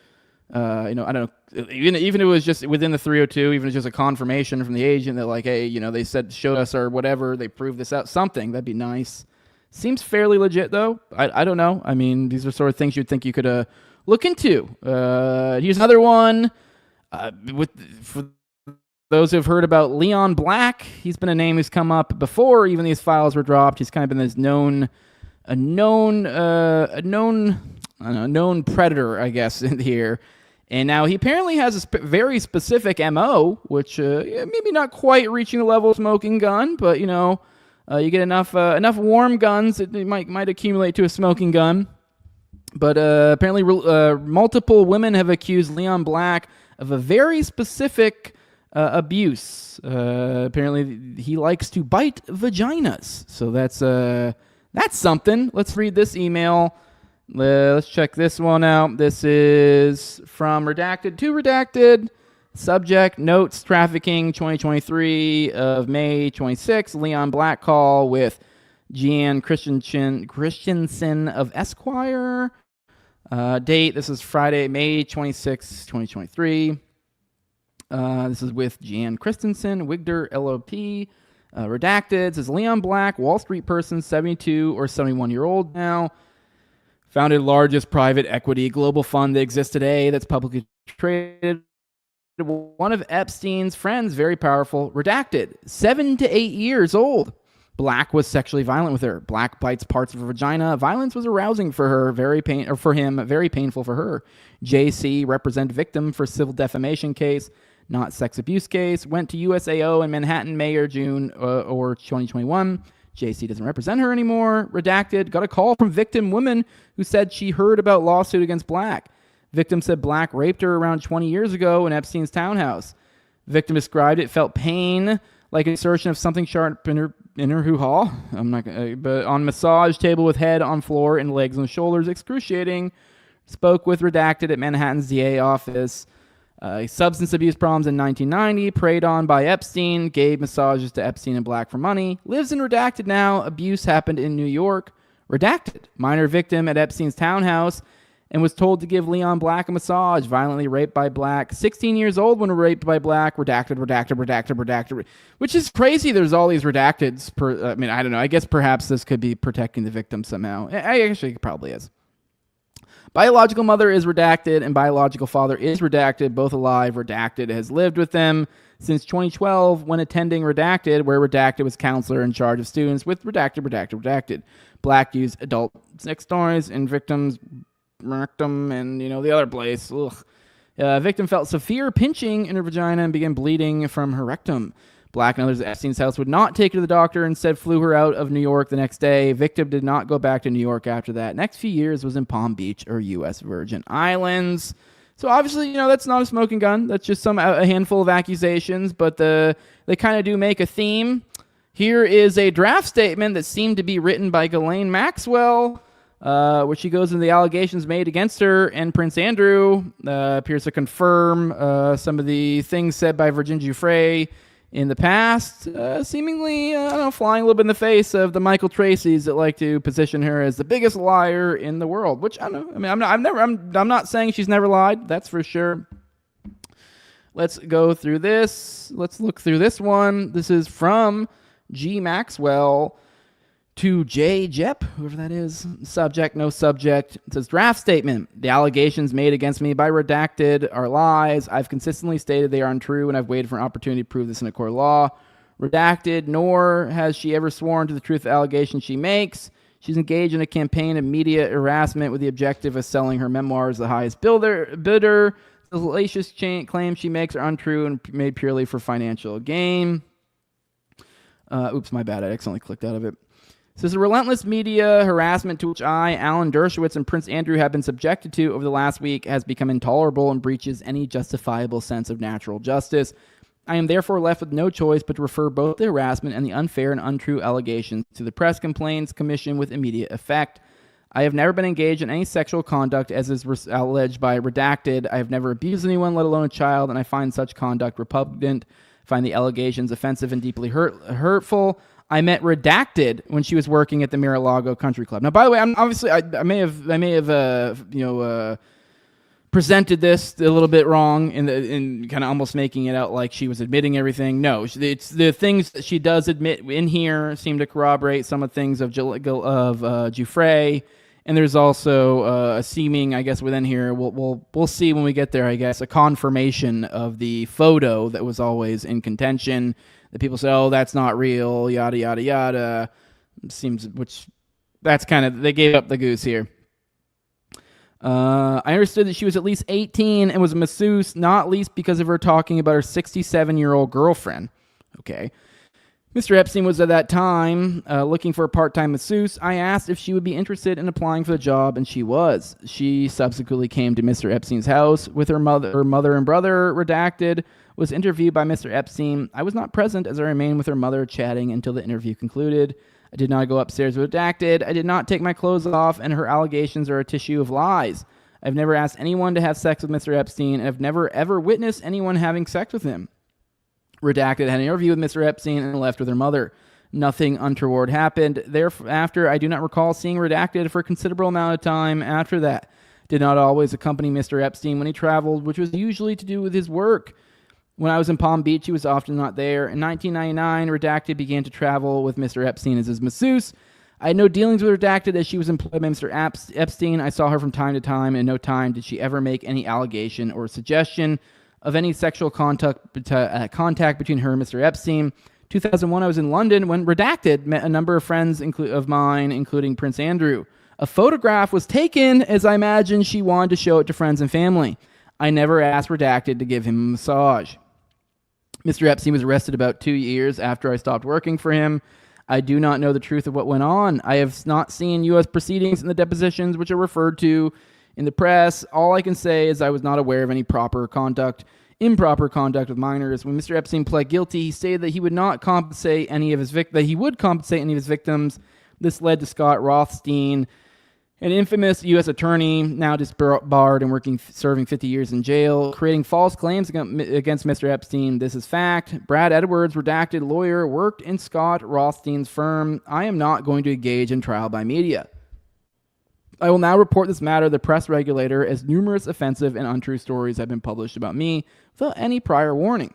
I don't know, even if it was just within the 302, even if it's just a confirmation from the agent that like, hey, they showed us or whatever, they proved this out, something, that'd be nice. Seems fairly legit, though. I don't know. I mean, these are sort of things you'd think you could look into. Here's another one. For those who've heard about Leon Black, he's been a name who's come up before even these files were dropped. He's kind of been this known predator, I guess, in here. And now he apparently has a very specific MO, which maybe not quite reaching the level of smoking gun, but you get enough warm guns, it might accumulate to a smoking gun. But apparently multiple women have accused Leon Black of a very specific abuse. Apparently he likes to bite vaginas. So that's something. Let's read this email. Let's check this one out. This is from Redacted to Redacted. Subject, notes, trafficking, 2023 of May 26. Leon Black call with Jan Christensen of Esquire. Date, this is Friday, May 26, 2023. This is with Jan Christensen, Wigder, LLP. Redacted, says Leon Black, Wall Street person, 72 or 71-year-old now. Founded largest private equity global fund that exists today that's publicly traded. One of Epstein's friends, very powerful. Redacted, 7 to 8 years old. Black was sexually violent with her. Black bites parts of her vagina. Violence was arousing for her, very painful for her. JC, represent victim for civil defamation case, not sex abuse case. Went to USAO in Manhattan, May or June or 2021. JC doesn't represent her anymore. Redacted, got a call from victim woman who said she heard about lawsuit against Black. Victim said Black raped her around 20 years ago in Epstein's townhouse. Victim described it felt pain, like an insertion of something sharp in her hoo-ha. But on massage table with head on floor and legs and shoulders, excruciating. Spoke with Redacted at Manhattan's DA office. Substance abuse problems in 1990, preyed on by Epstein, gave massages to Epstein and Black for money. Lives in Redacted now. Abuse happened in New York. Redacted, minor victim at Epstein's townhouse. and was told to give Leon Black a massage, violently raped by Black. 16 years old when raped by Black, redacted, which is crazy. There's all these redacteds. I don't know. I guess perhaps this could be protecting the victim somehow. I actually it probably is. Biological mother is redacted and biological father is redacted, both alive. Redacted has lived with them since 2012 when attending Redacted, where Redacted was counselor in charge of students with redacted. Black used adult sex toys and victims rectum and, the other place. Victim felt severe pinching in her vagina and began bleeding from her rectum. Black and others at Epstein's house would not take her to the doctor, instead flew her out of New York the next day. Victim did not go back to New York after that. Next few years was in Palm Beach or U.S. Virgin Islands. So obviously, that's not a smoking gun. That's just a handful of accusations, but they kind of do make a theme. Here is a draft statement that seemed to be written by Ghislaine Maxwell, where she goes into the allegations made against her and Prince Andrew, appears to confirm some of the things said by Virginia Giuffre in the past, seemingly flying a little bit in the face of the Michael Tracys that like to position her as the biggest liar in the world. Which I don't know. I'm not saying she's never lied. That's for sure. Let's go through this. Let's look through this one. This is from G. Maxwell to J. Jep, whoever that is. Subject, no subject. It says, draft statement. The allegations made against me by Redacted are lies. I've consistently stated they are untrue, and I've waited for an opportunity to prove this in a court of law. Redacted, nor has she ever sworn to the truth of the allegations she makes. She's engaged in a campaign of media harassment with the objective of selling her memoirs the highest bidder. The salacious claims she makes are untrue and made purely for financial gain. Oops, my bad. I accidentally clicked out of it. This is a relentless media harassment to which I, Alan Dershowitz, and Prince Andrew have been subjected to over the last week has become intolerable and breaches any justifiable sense of natural justice. I am therefore left with no choice but to refer both the harassment and the unfair and untrue allegations to the Press Complaints Commission with immediate effect. I have never been engaged in any sexual conduct as is alleged by Redacted. I have never abused anyone, let alone a child, and I find such conduct repugnant, find the allegations offensive and deeply hurtful. I met Redacted when she was working at the Mar-a-Lago Country Club. Now, by the way, I may have presented this a little bit wrong in kind of almost making it out like she was admitting everything. No, it's the things that she does admit in here seem to corroborate some of the things of Giuffre, and there's also a seeming, I guess, within here. We'll see when we get there. I guess a confirmation of the photo that was always in contention. That people say, oh, that's not real, yada, yada, yada. That's kind of, they gave up the goose here. I understood that she was at least 18 and was a masseuse, not least because of her talking about her 67-year-old girlfriend. Okay. Mr. Epstein was at that time looking for a part-time masseuse. I asked if she would be interested in applying for the job, and she was. She subsequently came to Mr. Epstein's house with her mother and brother, Redacted, was interviewed by Mr. Epstein. I was not present as I remained with her mother chatting until the interview concluded. I did not go upstairs with Redacted. I did not take my clothes off, and her allegations are a tissue of lies. I've never asked anyone to have sex with Mr. Epstein, and I've never ever witnessed anyone having sex with him. Redacted had an interview with Mr. Epstein and left with her mother. Nothing untoward happened. Thereafter, I do not recall seeing Redacted for a considerable amount of time after that. Did not always accompany Mr. Epstein when he traveled, which was usually to do with his work. When I was in Palm Beach, he was often not there. In 1999, Redacted began to travel with Mr. Epstein as his masseuse. I had no dealings with Redacted as she was employed by Mr. Epstein. I saw her from time to time, and no time did she ever make any allegation or suggestion of any sexual contact between her and Mr. Epstein. 2001, I was in London when Redacted met a number of friends of mine, including Prince Andrew. A photograph was taken, as I imagine she wanted to show it to friends and family. I never asked Redacted to give him a massage. Mr. Epstein was arrested about 2 years after I stopped working for him. I do not know the truth of what went on. I have not seen U.S. proceedings in the depositions which are referred to in the press. All I can say is I was not aware of any improper conduct with minors. When Mr. Epstein pled guilty, he stated that he would not compensate any of his victims. This led to Scott Rothstein, an infamous U.S. attorney, now disbarred and serving 50 years in jail, creating false claims against Mr. Epstein. This is fact. Brad Edwards, Redacted lawyer, worked in Scott Rothstein's firm. I am not going to engage in trial by media. I will now report this matter to the press regulator as numerous offensive and untrue stories have been published about me without any prior warning.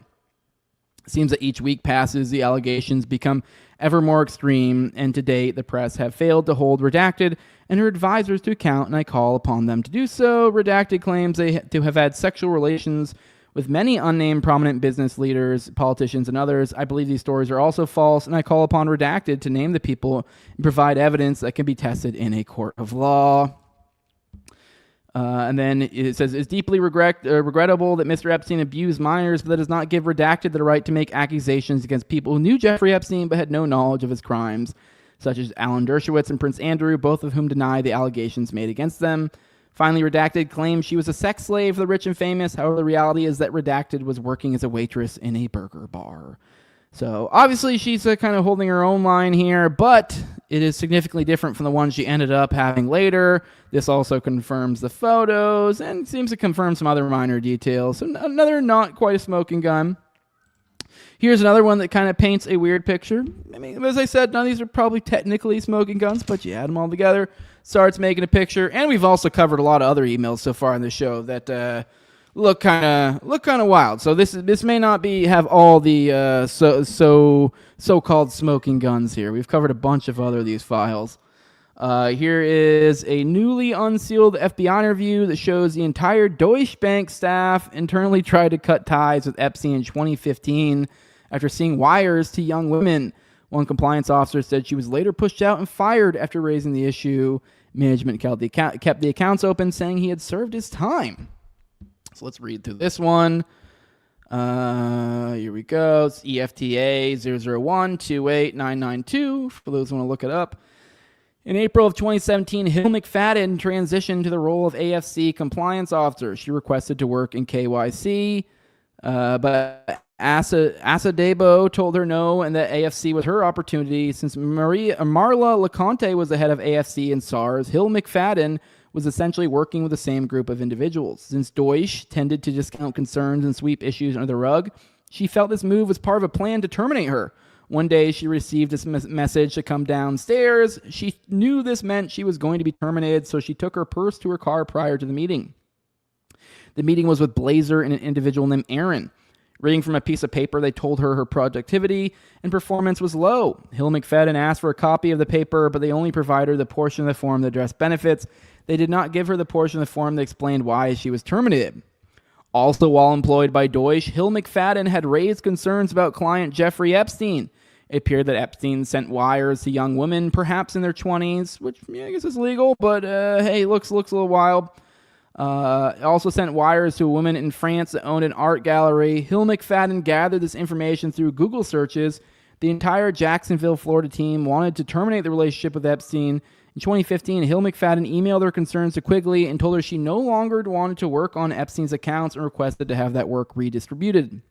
It seems that each week passes, the allegations become ever more extreme, and to date, the press have failed to hold Redacted and her advisors to account, and I call upon them to do so. Redacted claims to have had sexual relations with many unnamed prominent business leaders, politicians, and others. I believe these stories are also false, and I call upon Redacted to name the people and provide evidence that can be tested in a court of law. And then it says, it's deeply regrettable that Mr. Epstein abused minors, but that does not give Redacted the right to make accusations against people who knew Jeffrey Epstein but had no knowledge of his crimes, such as Alan Dershowitz and Prince Andrew, both of whom deny the allegations made against them. Finally, Redacted claims she was a sex slave for the rich and famous. However, the reality is that Redacted was working as a waitress in a burger bar. So obviously she's kind of holding her own line here, but it is significantly different from the one she ended up having later. This also confirms the photos and seems to confirm some other minor details. So another not quite a smoking gun. Here's another one that kind of paints a weird picture. I mean, as I said, none of these are probably technically smoking guns, but you add them all together, starts making a picture. And we've also covered a lot of other emails so far in the show that look kind of wild. So this may not have all the so-called smoking guns here. We've covered a bunch of other of these files. Here is a newly unsealed FBI interview that shows the entire Deutsche Bank staff internally tried to cut ties with Epstein in 2015 after seeing wires to young women. One compliance officer said she was later pushed out and fired after raising the issue. Management kept the accounts open, saying he had served his time. So let's read through this one. Here we go. It's EFTA 001-28992 for those who want to look it up. In April of 2017, Hill McFadden transitioned to the role of AFC compliance officer. She requested to work in KYC, but Asa Debo told her no, and that AFC was her opportunity. Since Marla LeConte was the head of AFC and SARS, Hill McFadden was essentially working with the same group of individuals. Since Deutsche tended to discount concerns and sweep issues under the rug, she felt this move was part of a plan to terminate her. One day, she received this message to come downstairs. She knew this meant she was going to be terminated, so she took her purse to her car prior to the meeting. The meeting was with Blazer and an individual named Aaron. Reading from a piece of paper, they told her productivity and performance was low. Hill McFadden asked for a copy of the paper, but they only provided her the portion of the form that addressed benefits. They did not give her the portion of the form that explained why she was terminated. Also, while employed by Deutsche, Hill McFadden had raised concerns about client Jeffrey Epstein. It appeared that Epstein sent wires to young women, perhaps in their 20s, which I guess is legal, but hey, looks a little wild. Also sent wires to a woman in France that owned an art gallery. Hill McFadden gathered this information through Google searches. The entire Jacksonville, Florida team wanted to terminate the relationship with Epstein. In 2015, Hill McFadden emailed her concerns to Quigley and told her she no longer wanted to work on Epstein's accounts and requested to have that work redistributed.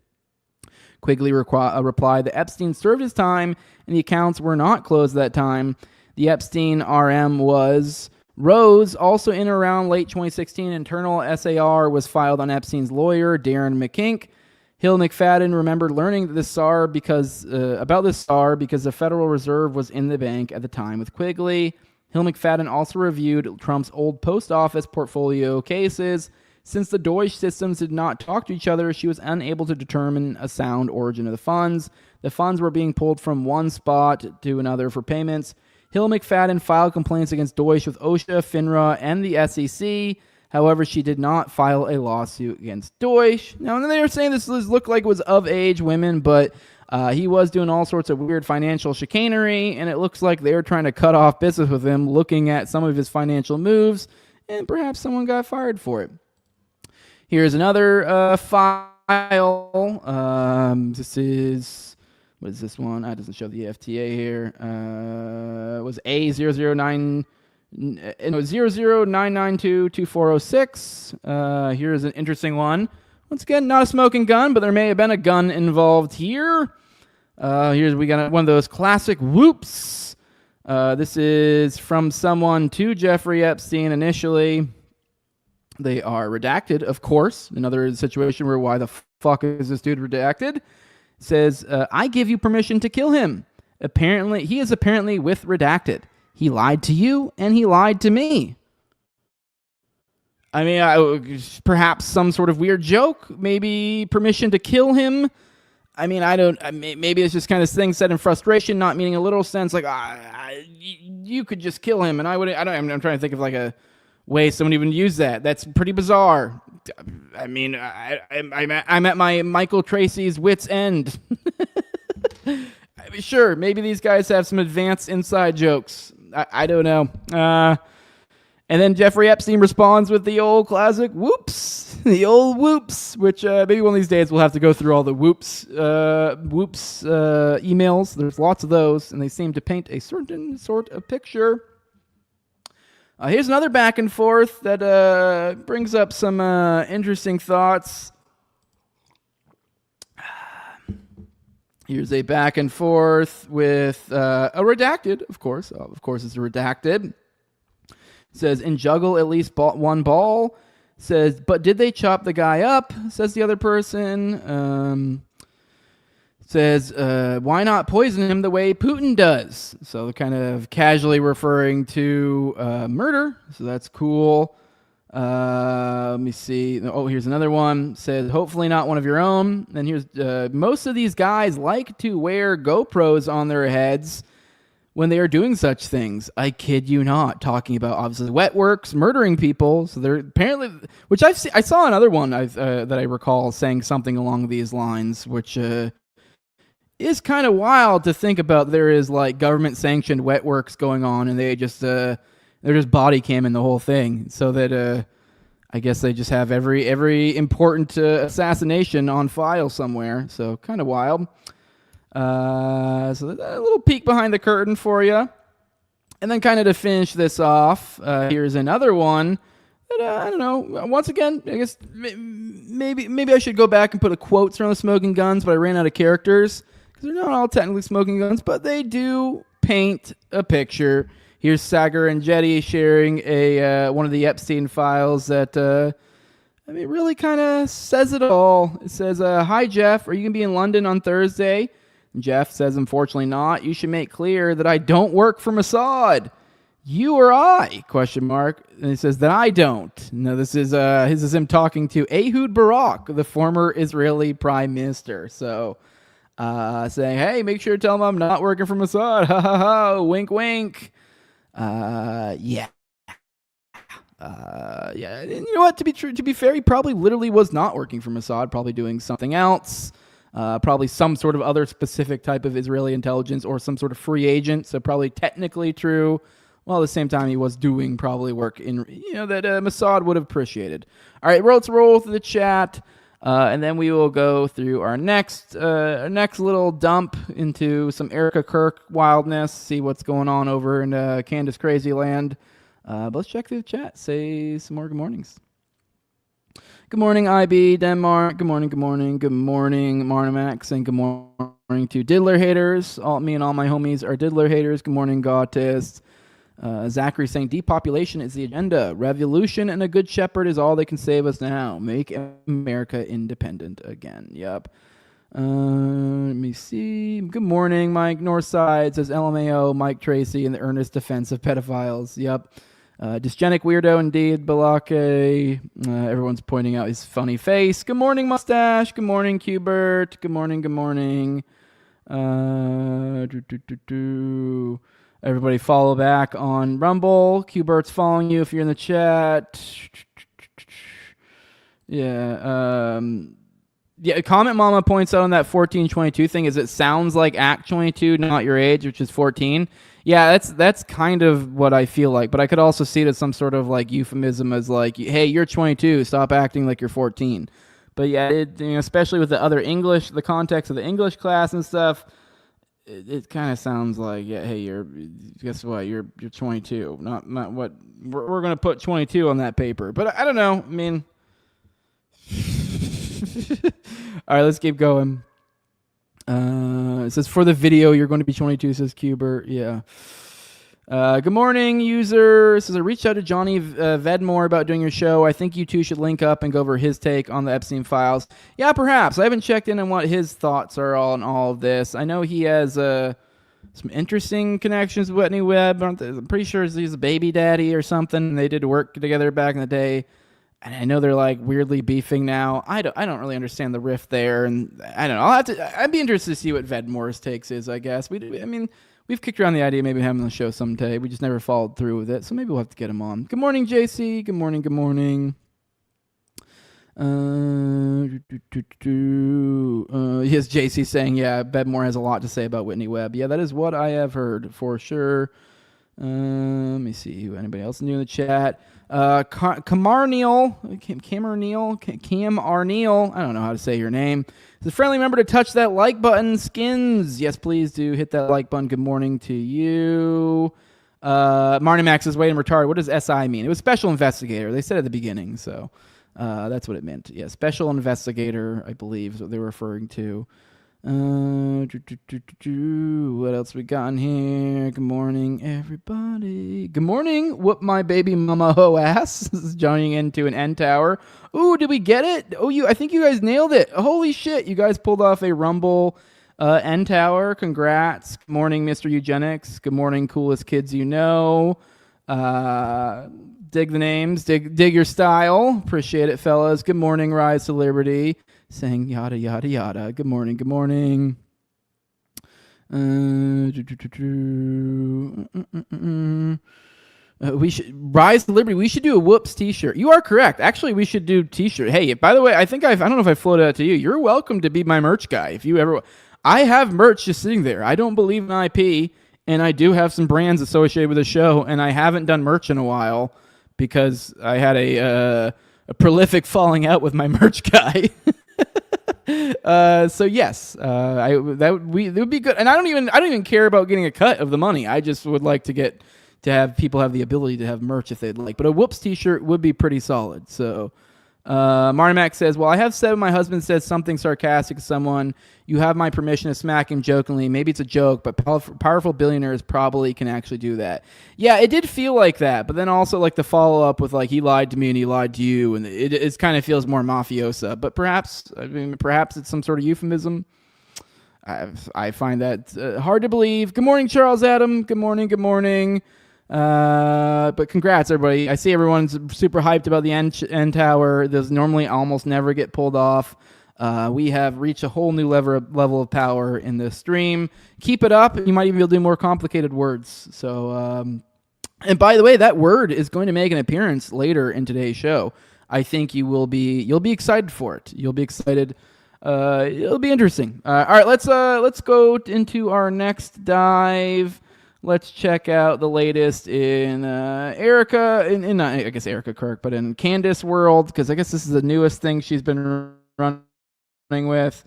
Quigley replied that Epstein served his time and the accounts were not closed at that time. The Epstein RM was Rose. Also in and around late 2016, internal SAR was filed on Epstein's lawyer, Darren McKink. Hill McFadden remembered learning about this SAR because the Federal Reserve was in the bank at the time with Quigley. Hill McFadden also reviewed Trump's old post office portfolio cases. Since the Deutsche systems did not talk to each other, she was unable to determine a sound origin of the funds. The funds were being pulled from one spot to another for payments. Hill McFadden filed complaints against Deutsche with OSHA, FINRA, and the SEC. However, she did not file a lawsuit against Deutsche. Now, they were saying this looked like it was of-age women, but he was doing all sorts of weird financial chicanery, and it looks like they were trying to cut off business with him, looking at some of his financial moves, and perhaps someone got fired for it. Here's another file. This is, what is this one? It doesn't show the FTA here. It was A009922406. Here's an interesting one. Once again, not a smoking gun, but there may have been a gun involved here. We got one of those classic whoops. This is from someone to Jeffrey Epstein initially. They are redacted, of course. Another situation where why the fuck is this dude redacted? It says, I give you permission to kill him. He is apparently with redacted. He lied to you and he lied to me. I mean, perhaps some sort of weird joke, maybe permission to kill him. I mean, maybe it's just kind of things said in frustration, not meaning a literal sense, like, you could just kill him, and I'm trying to think of like a way someone even use that. That's pretty bizarre. I mean, I'm at my Michael Tracy's wit's end. I mean, sure, maybe these guys have some advanced inside jokes. I don't know. And then Jeffrey Epstein responds with the old classic whoops, the old whoops, which maybe one of these days we'll have to go through all the whoops emails. There's lots of those, and they seem to paint a certain sort of picture. Here's another back and forth that brings up some interesting thoughts. Here's a back and forth with a redacted, of course. Of course, it's a redacted. Says, in juggle at least one ball. Says, but did they chop the guy up? Says the other person. Says, why not poison him the way Putin does? So they're kind of casually referring to murder. So that's cool. Let me see. Oh, here's another one. Says, hopefully not one of your own. And here's, most of these guys like to wear GoPros on their heads when they are doing such things. I kid you not. Talking about, obviously, wet works, murdering people. So they're apparently, which I saw another one that I recall saying something along these lines, which is kind of wild to think about. There is like government sanctioned wet works going on, and they just they're just body camming the whole thing, so that I guess they just have every important assassination on file somewhere. So kind of wild. So a little peek behind the curtain for you. And then kind of to finish this off, here's another one that, I don't know, once again, I guess maybe I should go back and put a quotes around the smoking guns, but I ran out of characters because they're not all technically smoking guns, but they do paint a picture. Here's Sagar and Jetty sharing one of the Epstein files that, I mean, really kind of says it all. It says, hi, Jeff, are you going to be in London on Thursday? Jeff says, unfortunately not. You should make clear that I don't work for Mossad. You or I? Question mark. And he says that I don't. No, this is him talking to Ehud Barak, the former Israeli prime minister. So saying, hey, make sure to tell him I'm not working for Mossad. Ha ha ha. Wink wink. Yeah. Yeah. And you know what? To be fair, he probably literally was not working for Mossad. Probably doing something else. Probably some sort of other specific type of Israeli intelligence or some sort of free agent. So probably technically true. Well, at the same time, he was doing probably work in, that Mossad would have appreciated. All right, let's roll through the chat. And then we will go through our next little dump into some Erika Kirk wildness, see what's going on over in Candace Crazy Land. But let's check through the chat. Say some more good mornings. Good morning, IB, Denmark. Good morning, Marnamax. And good morning to Diddler haters. Me and all my homies are Diddler haters. Good morning, Gautists. Zachary saying, depopulation is the agenda. Revolution and a good shepherd is all they can save us now. Make America independent again. Yep. Let me see. Good morning, Mike. Northside says LMAO, Mike Tracy in the earnest defense of pedophiles. Yep. Dysgenic weirdo indeed, Balake. Everyone's pointing out his funny face. Good morning, Mustache. Good morning, Qbert. Good morning. Everybody follow back on Rumble. Qbert's following you if you're in the chat. Yeah. Yeah, Comment Mama points out on that 1422 thing is it sounds like Act 22, not your age, which is 14. Yeah, that's kind of what I feel like, but I could also see it as some sort of like euphemism as like, hey, you're 22, stop acting like you're 14. But yeah, especially with the other English, the context of the English class and stuff, it kind of sounds like, yeah, hey, guess what, you're 22, not what we're gonna put 22 on that paper. But I don't know. I mean, all right, let's keep going. It says, for the video, you're going to be 22, says Qbert. Yeah. Good morning, user. It says, I reached out to Johnny Vedmore about doing your show. I think you two should link up and go over his take on the Epstein files. Yeah, perhaps. I haven't checked in on what his thoughts are on all of this. I know he has some interesting connections with Whitney Webb. I'm pretty sure he's a baby daddy or something. They did work together back in the day. And I know they're like weirdly beefing now. I don't really understand the rift there, and I don't know. I'd be interested to see what Vedmore's takes is. I guess we've kicked around the idea of maybe having him on the show someday. We just never followed through with it, so maybe we'll have to get him on. Good morning, JC. Good morning. Good morning. Yes, JC saying, yeah, Vedmore has a lot to say about Whitney Webb. Yeah, that is what I have heard for sure. Let me see who anybody else new in the chat. Cam Arneal, I don't know how to say your name. It's a friendly member to touch that like button. Skins, yes, please do hit that like button. Good morning to you. Marnie Max is waiting retarded. What does SI mean? It was special investigator. They said at the beginning, so that's what it meant. Yeah, special investigator, I believe, is what they were referring to. What else we got in here? Good morning, everybody. Good morning. Whoop my baby mama ho ass. This is joining into an N Tower. Ooh, did we get it? Oh, I think you guys nailed it. Holy shit, you guys pulled off a Rumble N Tower. Congrats. Good morning, Mr. Eugenics. Good morning, coolest kids you know. Dig the names. Dig your style. Appreciate it, fellas. Good morning, Rise to Liberty. Saying yada, yada, yada. Good morning, good morning. We should Rise to Liberty. We should do a Whoops t-shirt. You are correct. Actually, we should do t-shirt. Hey, by the way, I don't know if I floated out to you. You're welcome to be my merch guy. If you ever, I have merch just sitting there. I don't believe in IP, and I do have some brands associated with the show, and I haven't done merch in a while because I had a prolific falling out with my merch guy. So yes, it would be good, and I don't even care about getting a cut of the money. I just would like to have people have the ability to have merch if they'd like. But a Whoops t-shirt would be pretty solid. So, Marnimac says, well, I have said when my husband says something sarcastic to someone, you have my permission to smack him jokingly. Maybe it's a joke, but powerful billionaires probably can actually do that. Yeah, it did feel like that, but then also like the follow-up with like, he lied to me and he lied to you, and it kind of feels more mafiosa. But perhaps it's some sort of euphemism. I find that hard to believe. Good morning, Charles Adam. Good morning, good morning. But congrats, everybody. I see everyone's super hyped about the N Tower. Those normally almost never get pulled off. We have reached a whole new level of power in this stream. Keep it up. You might even be able to do more complicated words. So, and by the way, that word is going to make an appearance later in today's show. I think you'll be excited for it. You'll be excited. It'll be interesting. All right, let's go into our next dive. Let's check out the latest in Erika, I guess Erika Kirk, but in Candace world, because I guess this is the newest thing she's been running with.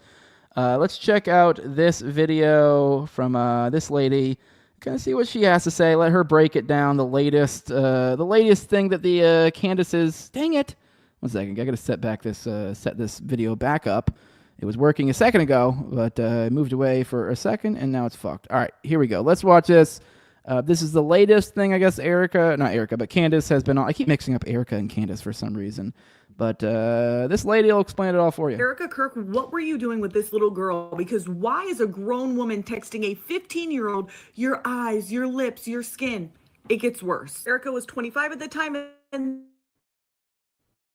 Let's check out this video from this lady. Kind of see what she has to say. Let her break it down. The latest thing that the Candace is. Dang it! 1 second. I got to set this video back up. It was working a second ago, but it moved away for a second, and now it's fucked. All right, here we go. Let's watch this. This is the latest thing, I guess, but Candace has been on. I keep mixing up Erika and Candace for some reason. But this lady will explain it all for you. Erika Kirk, what were you doing with this little girl? Because why is a grown woman texting a 15-year-old, your eyes, your lips, your skin? It gets worse. Erika was 25 at the time, and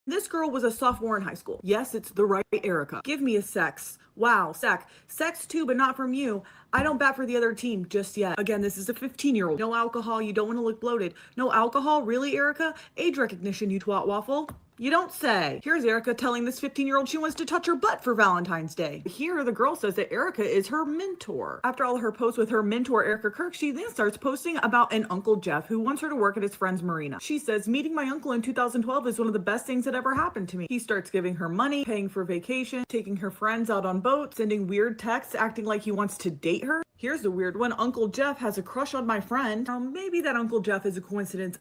this girl was a sophomore in high school. Yes, it's the right Erika. Give me a sex. Wow, sex too, but not from you. I don't bat for the other team just yet. Again, this is a 15-year-old. No alcohol, you don't want to look bloated. No alcohol, really, Erika? Age recognition, you twat waffle. You don't say. Here's Erika telling this 15-year-old she wants to touch her butt for Valentine's Day. Here, the girl says that Erika is her mentor. After all her posts with her mentor, Erika Kirk, she then starts posting about an Uncle Jeff who wants her to work at his friend's marina. She says, meeting my uncle in 2012 is one of the best things that ever happened to me. He starts giving her money, paying for vacation, taking her friends out on boats, sending weird texts, acting like he wants to date her. Here's the weird one. Uncle Jeff has a crush on my friend. Now, maybe that Uncle Jeff is a coincidence.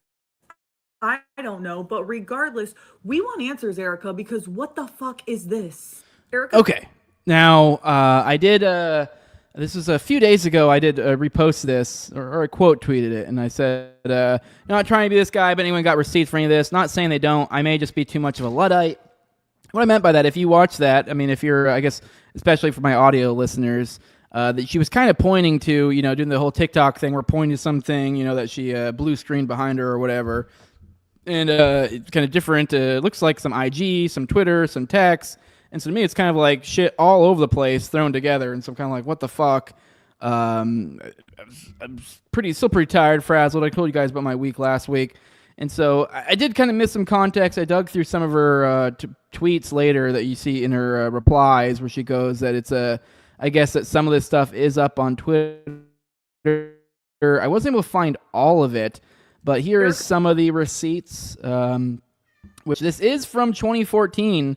I don't know, but regardless, we want answers, Erika, because what the fuck is this? Erika? Okay. Now, I did, this was a few days ago, I did repost this, or I quote tweeted it, and I said, not trying to be this guy, but anyone got receipts for any of this? Not saying they don't. I may just be too much of a Luddite. What I meant by that, if you watch that, I mean, if you're, I guess, especially for my audio listeners, that she was kind of pointing to, doing the whole TikTok thing, where pointing to something, that she blue screen behind her or whatever. And it's kind of different. Looks like some IG, some Twitter, some text. And so to me, it's kind of like shit all over the place thrown together. And so I'm kind of like, what the fuck? I'm still pretty tired, frazzled. I told you guys about my week last week. And so I did kind of miss some context. I dug through some of her tweets later that you see in her replies where she goes that it's I guess that some of this stuff is up on Twitter. I wasn't able to find all of it, but here is some of the receipts, which this is from 2014.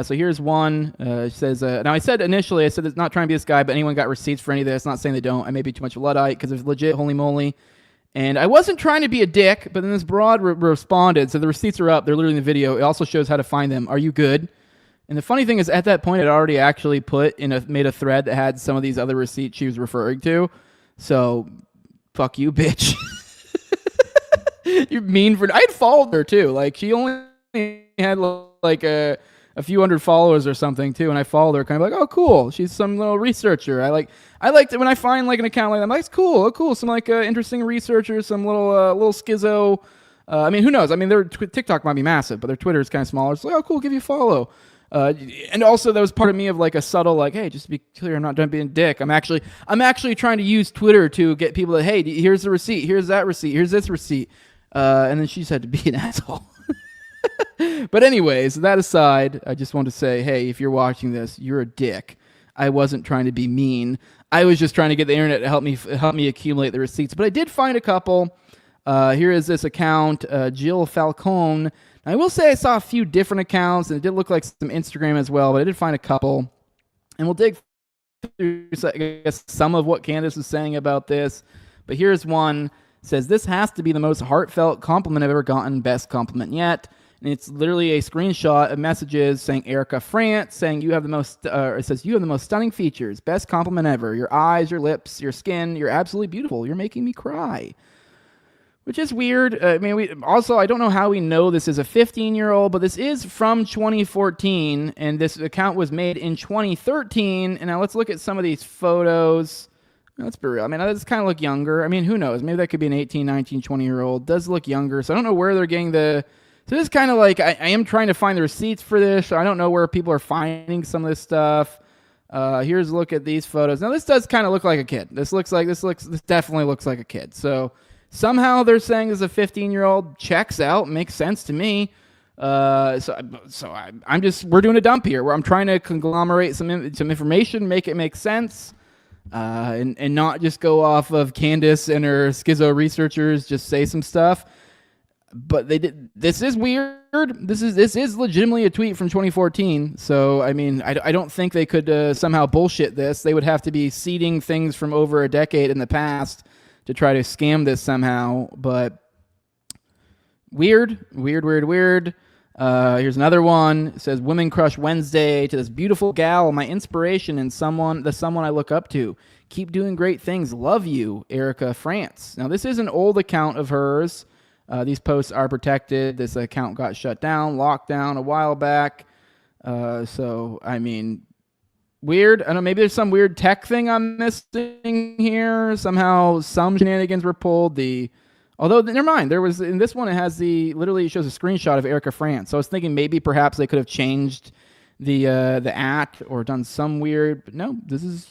So here's one. It says, now I said initially, it's not trying to be this guy, but anyone got receipts for any of this? Not saying they don't. I may be too much of a Luddite because it's legit, holy moly. And I wasn't trying to be a dick, but then this broad responded. So the receipts are up. They're literally in the video. It also shows how to find them. Are you good? And the funny thing is, at that point, I'd already actually made a thread that had some of these other receipts she was referring to. So, fuck you, bitch. You're mean for. I'd followed her too. Like she only had like a few hundred followers or something too, and I followed her, kind of like, oh cool, she's some little researcher. I like it when I find like an account like that. I'm like, it's cool, oh cool, some like interesting researchers, some little schizo. I mean, who knows? I mean, their TikTok might be massive, but their Twitter is kind of smaller. It's like, oh cool, give you a follow. And also that was part of me of like a subtle like, hey, just to be clear, I'm not done being a dick. I'm actually trying to use Twitter to get people to, hey, here's the receipt, here's that receipt, here's this receipt. And then she said to be an asshole. But anyways, that aside, I just want to say, hey, if you're watching this, you're a dick. I wasn't trying to be mean. I was just trying to get the internet to help me accumulate the receipts. But I did find a couple. Here is this account, Jill Falcone. Now, I will say I saw a few different accounts, and it did look like some Instagram as well, but I did find a couple. And we'll dig through, I guess, some of what Candace was saying about this. But here's one. It says, this has to be the most heartfelt compliment I've ever gotten, best compliment yet. And it's literally a screenshot of messages saying Erika France, saying you have the most, it says you have the most stunning features, best compliment ever. Your eyes, your lips, your skin, you're absolutely beautiful. You're making me cry. Which is weird. I mean, I don't know how we know this is a 15-year-old, but this is from 2014, and this account was made in 2013. And now let's look at some of these photos. Let's be real. I mean, this kind of look younger. I mean, who knows? Maybe that could be an 18, 19, 20-year-old. Does look younger. So I don't know where they're getting the... So this is kind of like, I am trying to find the receipts for this. So I don't know where people are finding some of this stuff. Here's a look at these photos. Now this does kind of look like a kid. This definitely looks like a kid. So somehow they're saying this is a 15-year-old. Checks out, makes sense to me. We're doing a dump here where I'm trying to conglomerate some information, make it make sense. And not just go off of Candace and her schizo researchers, just say some stuff. But they did. This is weird. This is legitimately a tweet from 2014. So I mean, I don't think they could somehow bullshit this. They would have to be seeding things from over a decade in the past to try to scam this somehow. But weird. Here's another one. It says, Women Crush Wednesday to this beautiful gal, my inspiration and someone I look up to. Keep doing great things. Love you, Erika France. Now, this is an old account of hers. These posts are protected. This account got shut down, locked down a while back. So, I mean, weird. I don't know, maybe there's some weird tech thing I'm missing here. Somehow some shenanigans were pulled. Although, never mind. There was, in this one, it shows a screenshot of Erika France. So I was thinking maybe perhaps they could have changed the at or done some weird, but no, this is,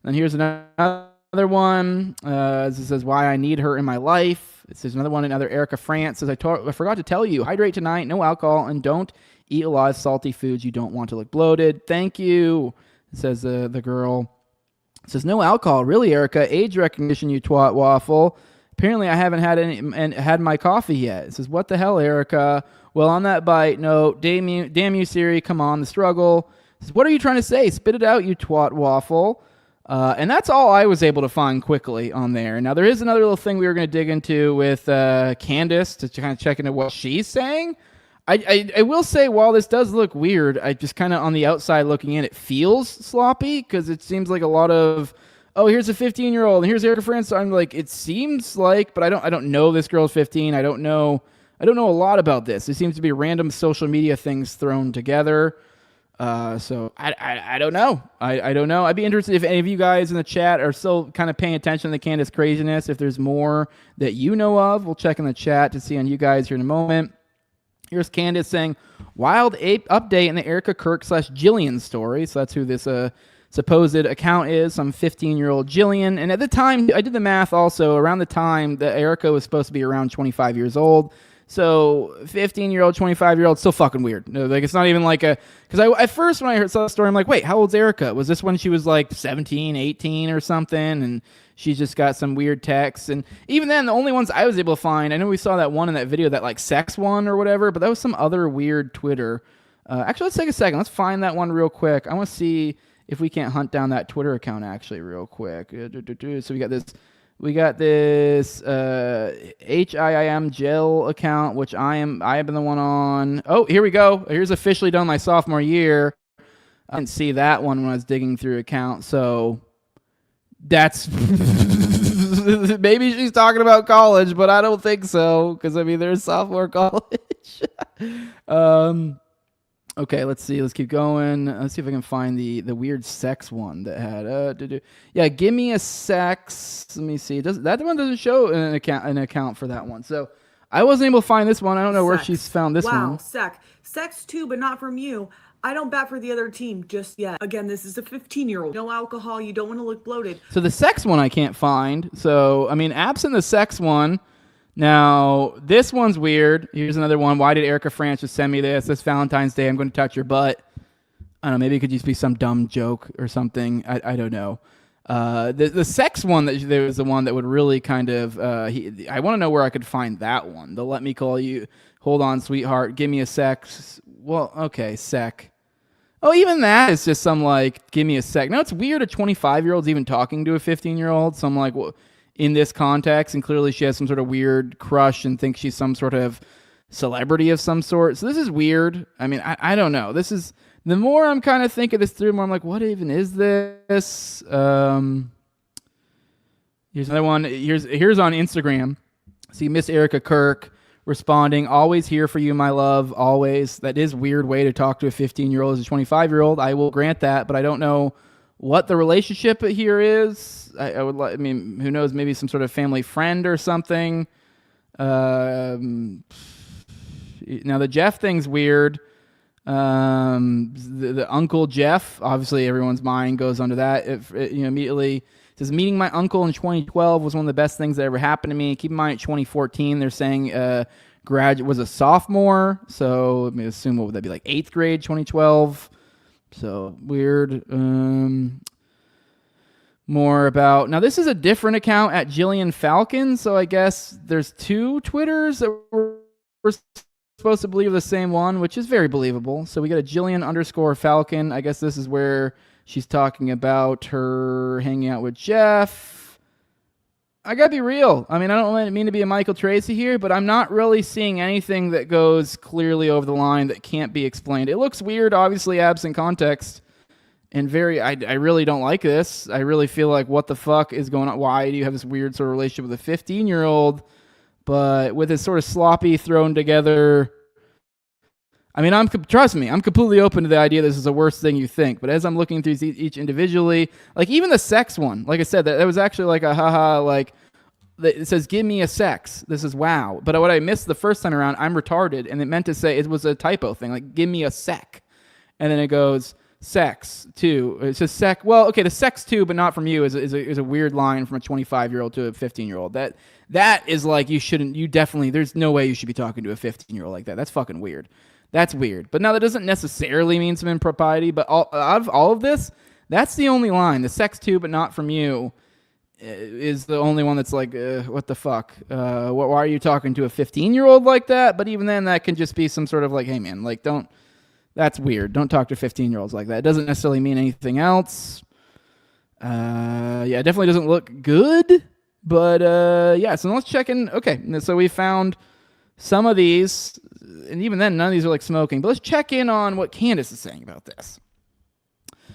and here's another one. This says, why I need her in my life. It says another one, another Erika France says, I forgot to tell you, hydrate tonight, no alcohol, and don't eat a lot of salty foods. You don't want to look bloated. Thank you, says the girl. It says, no alcohol. Really, Erika? Age recognition, you twat waffle. Apparently, I haven't had my coffee yet. It says, what the hell, Erika? Well, on that bite note, damn you, Siri, come on, the struggle. It says, what are you trying to say? Spit it out, you twat waffle. And that's all I was able to find quickly on there. Now, there is another little thing we were going to dig into with Candace to kind of check into what she's saying. I will say, while this does look weird, I just kind of on the outside looking in, it feels sloppy because it seems like a lot of, oh, here's a 15-year-old and here's Erika France. So I'm like, it seems like, but I don't know this girl's 15. I don't know a lot about this. It seems to be random social media things thrown together. So I don't know. I don't know. I'd be interested if any of you guys in the chat are still kind of paying attention to the Candace craziness. If there's more that you know of, we'll check in the chat to see on you guys here in a moment. Here's Candace saying, wild ape update in the Erika Kirk/Jillian story. So that's who this supposed account is, some 15-year-old Jillian. And at the time, I did the math also, around the time that Erika was supposed to be around 25 years old. So 15-year-old, 25-year-old, still fucking weird. No, like, it's not even like a, because at first when I saw the story, I'm like, wait, how old's Erika? Was this when she was like 17, 18 or something? And she's just got some weird texts. And even then, the only ones I was able to find, I know we saw that one in that video, that like sex one or whatever, but that was some other weird Twitter. Actually, let's take a second. Let's find that one real quick. I want to see if we can't hunt down that Twitter account actually real quick. So we got this HIIM Gel account, which I have been the one on. Oh, here we go. Here's officially done my sophomore year. I didn't see that one when I was digging through account. So that's maybe she's talking about college, but I don't think so, because I mean there's sophomore college. Okay, let's see. Let's keep going. Let's see if I can find the weird sex one that had. Yeah, give me a sex. Let me see. That one doesn't show an account for that one. So I wasn't able to find this one. I don't know where she's found this one. Wow, sex too, but not from you. I don't bat for the other team just yet. Again, this is a 15-year-old. No alcohol. You don't want to look bloated. So the sex one I can't find. So I mean, absent the sex one. Now, this one's weird. Here's another one. Why did Erika Francis send me this? This Valentine's Day, I'm going to touch your butt. I don't know. Maybe it could just be some dumb joke or something. I don't know. The sex one, there was the one that would really kind of... I want to know where I could find that one. The let me call you. Hold on, sweetheart. Give me a sex. Well, okay, sec. Oh, even that is just some like, give me a sec. Now, it's weird a 25-year-old's even talking to a 15-year-old. So I'm like, well... in this context, and clearly she has some sort of weird crush and thinks she's some sort of celebrity of some sort. So this is weird. I mean, I don't know. This is, the more I'm kind of thinking this through, the more I'm like, what even is this? Here's another one. Here's on Instagram. See Miss Erika Kirk responding, always here for you, my love, always. That is a weird way to talk to a 15-year-old as a 25-year-old. I will grant that, but I don't know what the relationship here is. I mean, who knows? Maybe some sort of family friend or something. Now the Jeff thing's weird. The Uncle Jeff, obviously everyone's mind goes onto that. Immediately it says, meeting my uncle in 2012 was one of the best things that ever happened to me. Keep in mind, 2014, they're saying graduate was a sophomore. So I mean, assume what would that be, like 8th grade, 2012. So weird. More about, now this is a different account at Jillian Falcon, so I guess there's two Twitters that we're supposed to believe the same one, which is very believable. So we got a Jillian_Falcon. I guess this is where she's talking about her hanging out with Jeff. I gotta be real. I mean, I don't mean to be a Michael Tracy here, but I'm not really seeing anything that goes clearly over the line that can't be explained. It looks weird, obviously absent context. And I really don't like this. I really feel like, what the fuck is going on? Why do you have this weird sort of relationship with a 15-year-old, but with this sort of sloppy thrown together? I mean, trust me, I'm completely open to the idea this is the worst thing you think. But as I'm looking through each individually, like even the sex one, like I said, that was actually like a haha, like it says, give me a sex. This is wow. But what I missed the first time around, I'm retarded. And it meant to say, it was a typo thing, like give me a sec. And then it goes, sex too. It says sec. Well, okay, the sex too, but not from you is a weird line from a 25-year-old to a 15-year-old. That is like, you definitely, there's no way you should be talking to a 15-year-old like that. That's fucking weird. That's weird. But now that doesn't necessarily mean some impropriety, but out of all of this, that's the only line. The sex too, but not from you is the only one that's like, what the fuck? Why are you talking to a 15-year-old like that? But even then, that can just be some sort of like, hey man, like don't, that's weird. Don't talk to 15-year-olds like that. It doesn't necessarily mean anything else. Yeah, it definitely doesn't look good. But yeah, so let's check in. Okay, so we found some of these, and even then, none of these are like smoking. But let's check in on what Candace is saying about this.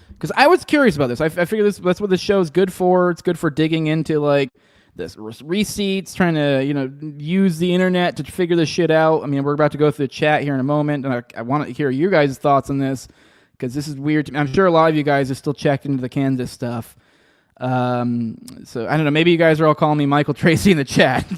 Because I was curious about this. I figured that's what this show is good for. It's good for digging into like this receipts, trying to, use the internet to figure this shit out. I mean, we're about to go through the chat here in a moment, and I want to hear your guys' thoughts on this. because this is weird to me. I'm sure a lot of you guys are still checked into the Kansas stuff. So I don't know. Maybe you guys are all calling me Michael Tracy in the chat.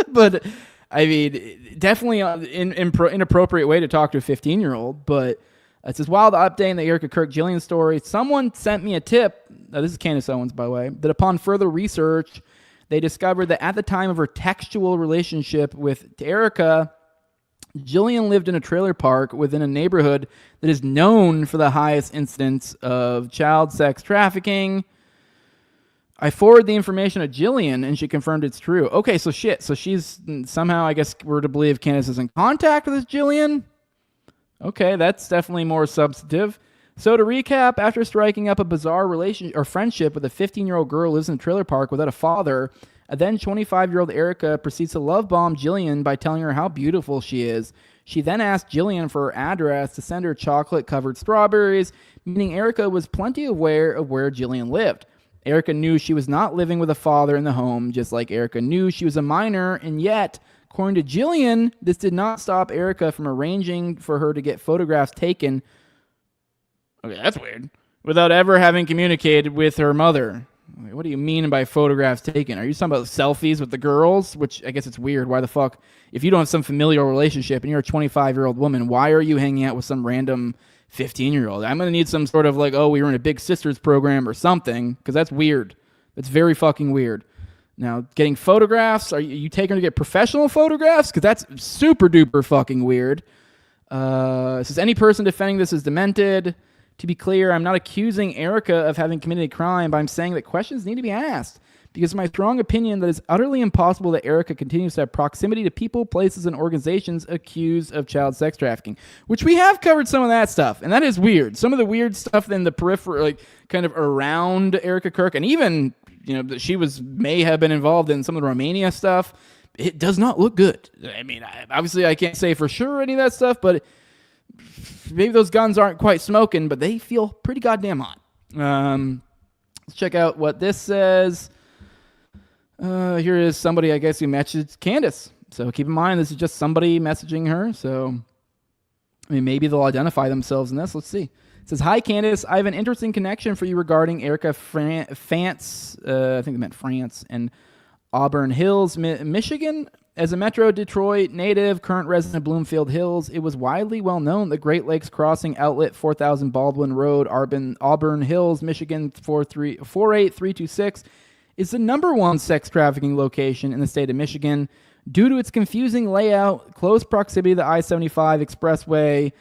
But I mean, definitely inappropriate way to talk to a 15-year-old. But it's this wild update in the Erika Kirk Jillian story. Someone sent me a tip. This is Candace Owens, by the way. That upon further research, they discovered that at the time of her textual relationship with Erika, Jillian lived in a trailer park within a neighborhood that is known for the highest incidence of child sex trafficking. I forwarded the information to Jillian, and she confirmed it's true. Okay, so shit. So she's somehow, I guess we're to believe Candace is in contact with this Jillian? Okay, that's definitely more substantive. So to recap, after striking up a bizarre relationship or friendship with a 15-year-old girl who lives in a trailer park without a father, a then 25-year-old Erika proceeds to love bomb Jillian by telling her how beautiful she is. She then asked Jillian for her address to send her chocolate-covered strawberries, meaning Erika was plenty aware of where Jillian lived. Erika knew she was not living with a father in the home, just like Erika knew she was a minor, and yet, according to Jillian, this did not stop Erika from arranging for her to get photographs taken. Okay, that's weird. Without ever having communicated with her mother. What do you mean by photographs taken? Are you talking about selfies with the girls? Which, I guess it's weird. Why the fuck? If you don't have some familial relationship and you're a 25-year-old woman, why are you hanging out with some random 15-year-old? I'm going to need some sort of like, oh, we were in a Big Sisters program or something, because that's weird. That's very fucking weird. Now, getting photographs, are you taking her to get professional photographs? Because that's super duper fucking weird. It says, any person defending this is demented. To be clear, I'm not accusing Erika of having committed a crime, but I'm saying that questions need to be asked. Because my strong opinion that it's utterly impossible that Erika continues to have proximity to people, places, and organizations accused of child sex trafficking. Which we have covered some of that stuff, and that is weird. Some of the weird stuff in the periphery, like kind of around Erika Kirk, and even, you know, that she may have been involved in some of the Romania stuff. It does not look good. I mean, obviously I can't say for sure any of that stuff, but maybe those guns aren't quite smoking, but they feel pretty goddamn hot. Let's check out what this says. Here is somebody, I guess, who messaged Candace. So keep in mind, this is just somebody messaging her. So, I mean, maybe they'll identify themselves in this. Let's see. It says, hi, Candace. I have an interesting connection for you regarding Erika Fance, I think they meant France, and Auburn Hills, Michigan. As a Metro Detroit native, current resident of Bloomfield Hills, it was widely well known that Great Lakes Crossing Outlet 4000 Baldwin Road, Auburn Hills, Michigan 48326 is the number one sex trafficking location in the state of Michigan due to its confusing layout, close proximity to the I-75 expressway,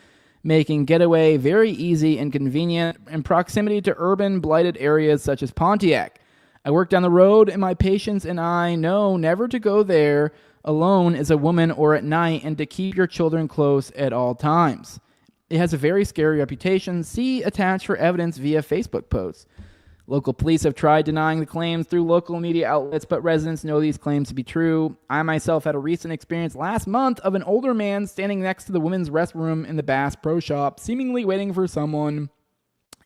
making getaway very easy and convenient, and proximity to urban blighted areas such as Pontiac. I work down the road, and my patients and I know never to go there alone as a woman or at night, and to keep your children close at all times. It has a very scary reputation. See attached for evidence via Facebook posts. Local police have tried denying the claims through local media outlets, but residents know these claims to be true. I myself had a recent experience last month of an older man standing next to the women's restroom in the Bass Pro Shop, seemingly waiting for someone.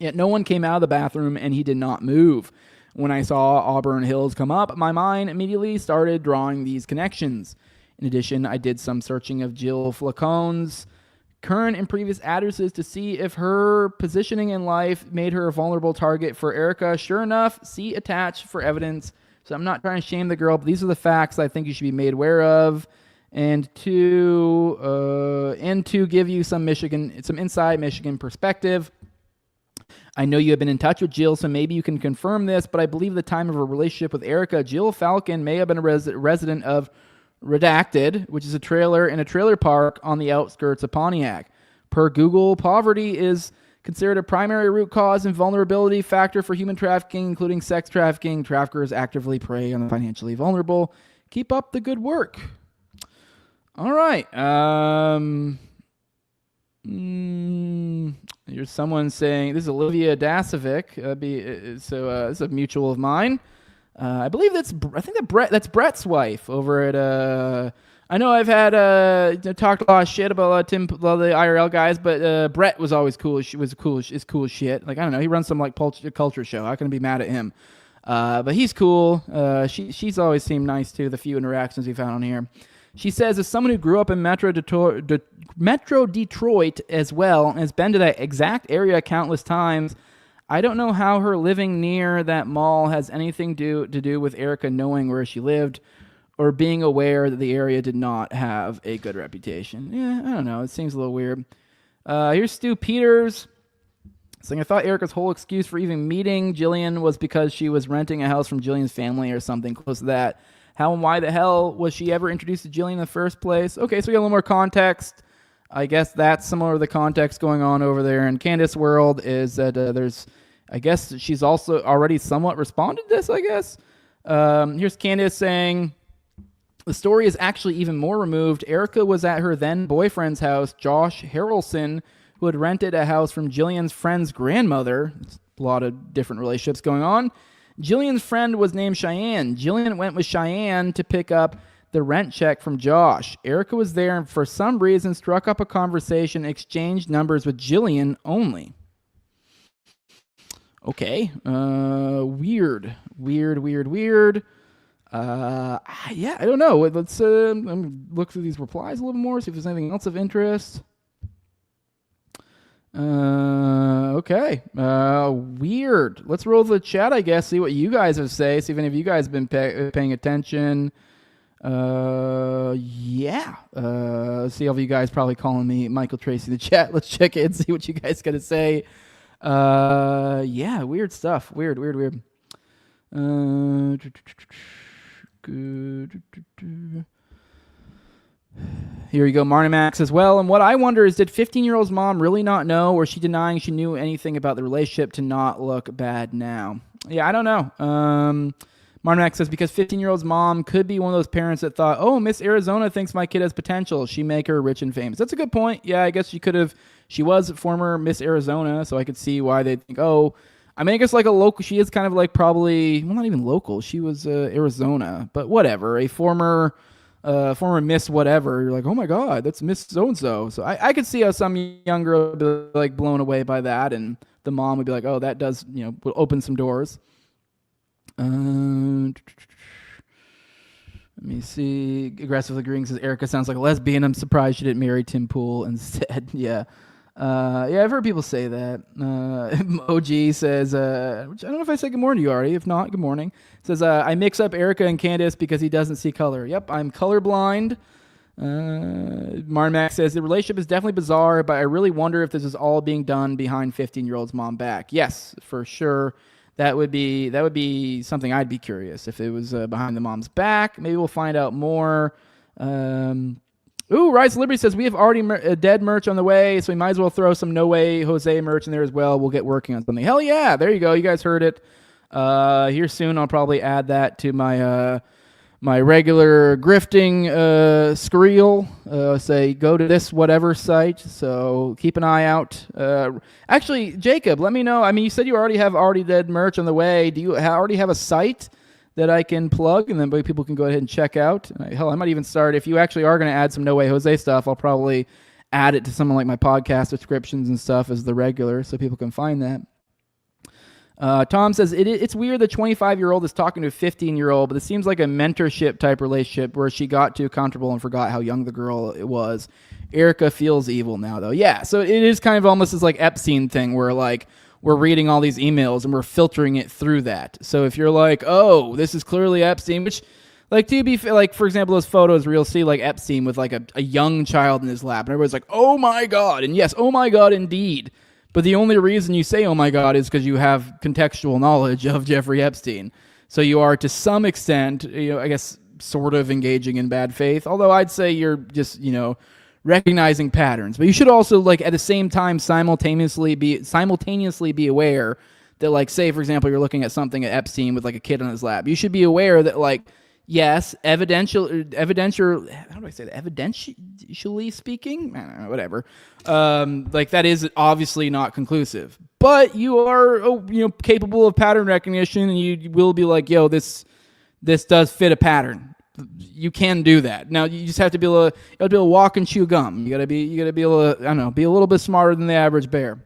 Yet no one came out of the bathroom, and he did not move. When I saw Auburn Hills come up, my mind immediately started drawing these connections. In addition, I did some searching of Jill Flacone's current and previous addresses to see if her positioning in life made her a vulnerable target for Erika. Sure enough, see attached for evidence. So I'm not trying to shame the girl, but these are the facts I think you should be made aware of. And to give you some inside Michigan perspective. I know you have been in touch with Jill, so maybe you can confirm this, but I believe at the time of her relationship with Erika, Jill Falcon may have been a resident of Redacted, which is a trailer in a trailer park on the outskirts of Pontiac. Per Google, poverty is considered a primary root cause and vulnerability factor for human trafficking, including sex trafficking. Traffickers actively prey on the financially vulnerable. Keep up the good work. All right. Here's someone saying, this is Olivia Dasovic. This is a mutual of mine. I believe that's Brett's wife over at, I know I've had, talked a lot of shit about the IRL guys, but Brett was always cool. She was cool as shit. Like, I don't know, he runs some like culture show. How can I be mad at him? But he's cool. She's always seemed nice too, the few interactions we've had on here. She says, as someone who grew up in Metro Detroit as well, and has been to that exact area countless times, I don't know how her living near that mall has anything to do with Erika knowing where she lived or being aware that the area did not have a good reputation. Yeah, I don't know. It seems a little weird. Here's Stu Peters saying, I thought Erika's whole excuse for even meeting Jillian was because she was renting a house from Jillian's family or something close to that. How and why the hell was she ever introduced to Jillian in the first place? Okay, so we got a little more context. I guess that's similar to the context going on over there in Candace's world is that I guess she's also already somewhat responded to this, I guess. Here's Candace saying, the story is actually even more removed. Erika was at her then boyfriend's house, Josh Harrelson, who had rented a house from Jillian's friend's grandmother. There's a lot of different relationships going on. Jillian's friend was named Cheyenne. Jillian went with Cheyenne to pick up the rent check from Josh. Erika was there and for some reason struck up a conversation, exchanged numbers with Jillian only. Okay. Weird. Yeah, I don't know. Let's look through these replies a little more, see if there's anything else of interest. Okay. Weird. Let's roll the chat, I guess, see what you guys have to say, see if any of you guys have been paying attention. Yeah. See all of you guys probably calling me Michael Tracy in the chat. Let's check it and see what you guys got to say. Yeah, weird stuff. Weird. Here you go, Marnimax as well. And what I wonder is, did 15-year-old's mom really not know, or is she denying she knew anything about the relationship to not look bad now? Yeah, I don't know. Marnimax says, because 15-year-old's mom could be one of those parents that thought, oh, Miss Arizona thinks my kid has potential. She make her rich and famous. That's a good point. Yeah, I guess she could have. She was former Miss Arizona, so I could see why they think, oh, I mean, I guess like a local, she is kind of like probably, well, not even local. She was Arizona, but whatever. A former Miss whatever. You're like, oh my God, that's Miss so-and-so. So I could see how some young girl would be like blown away by that. And the mom would be like, oh, that does, will open some doors. Let me see. Aggressively agreeing says, Erika sounds like a lesbian. I'm surprised she didn't marry Tim Pool instead. Yeah. Yeah, I've heard people say that. OG says, which I don't know if I said good morning to you already. If not, good morning. Says, I mix up Erika and Candace because he doesn't see color. Yep, I'm colorblind. Marmax says, the relationship is definitely bizarre, but I really wonder if this is all being done behind 15-year-old's mom back. Yes, for sure. That would be something I'd be curious if it was behind the mom's back. Maybe we'll find out more. Rise to Liberty says, we have already dead merch on the way, so we might as well throw some No Way Jose merch in there as well. We'll get working on something. Hell yeah, there you go. You guys heard it. Here soon, I'll probably add that to my my regular grifting screel. Say, go to this whatever site, so keep an eye out. Actually, Jacob, let me know. I mean, you said you already have dead merch on the way. Do you already have a site that I can plug, and then people can go ahead and check out? Hell, I might even start, if you actually are going to add some No Way Jose stuff, I'll probably add it to something like my podcast descriptions and stuff as the regular, so people can find that. Tom says, it's weird the 25-year-old is talking to a 15-year-old, but it seems like a mentorship type relationship where she got too comfortable and forgot how young the girl was. Erika feels evil now, though. Yeah, so it is kind of almost this like Epstein thing where like we're reading all these emails and we're filtering it through that. So if you're like, oh, this is clearly Epstein, which, like, to be like, for example, those photos where you'll see like Epstein with like a young child in his lap, and everybody's like, oh my God, and yes, oh my God, indeed. But the only reason you say oh my God is because you have contextual knowledge of Jeffrey Epstein. So you are, to some extent, I guess, sort of engaging in bad faith. Although I'd say you're just, recognizing patterns. But you should also, like, at the same time, simultaneously be aware that, like, say, for example, you're looking at something at Epstein with, like, a kid on his lap. You should be aware that, like, yes, evidentially speaking, I don't know, whatever. Like, that is obviously not conclusive. But you are, capable of pattern recognition, and you will be like, yo, this does fit a pattern. You can do that. Now you just have to be able to walk and chew gum. You gotta be able to, I don't know, be a little bit smarter than the average bear.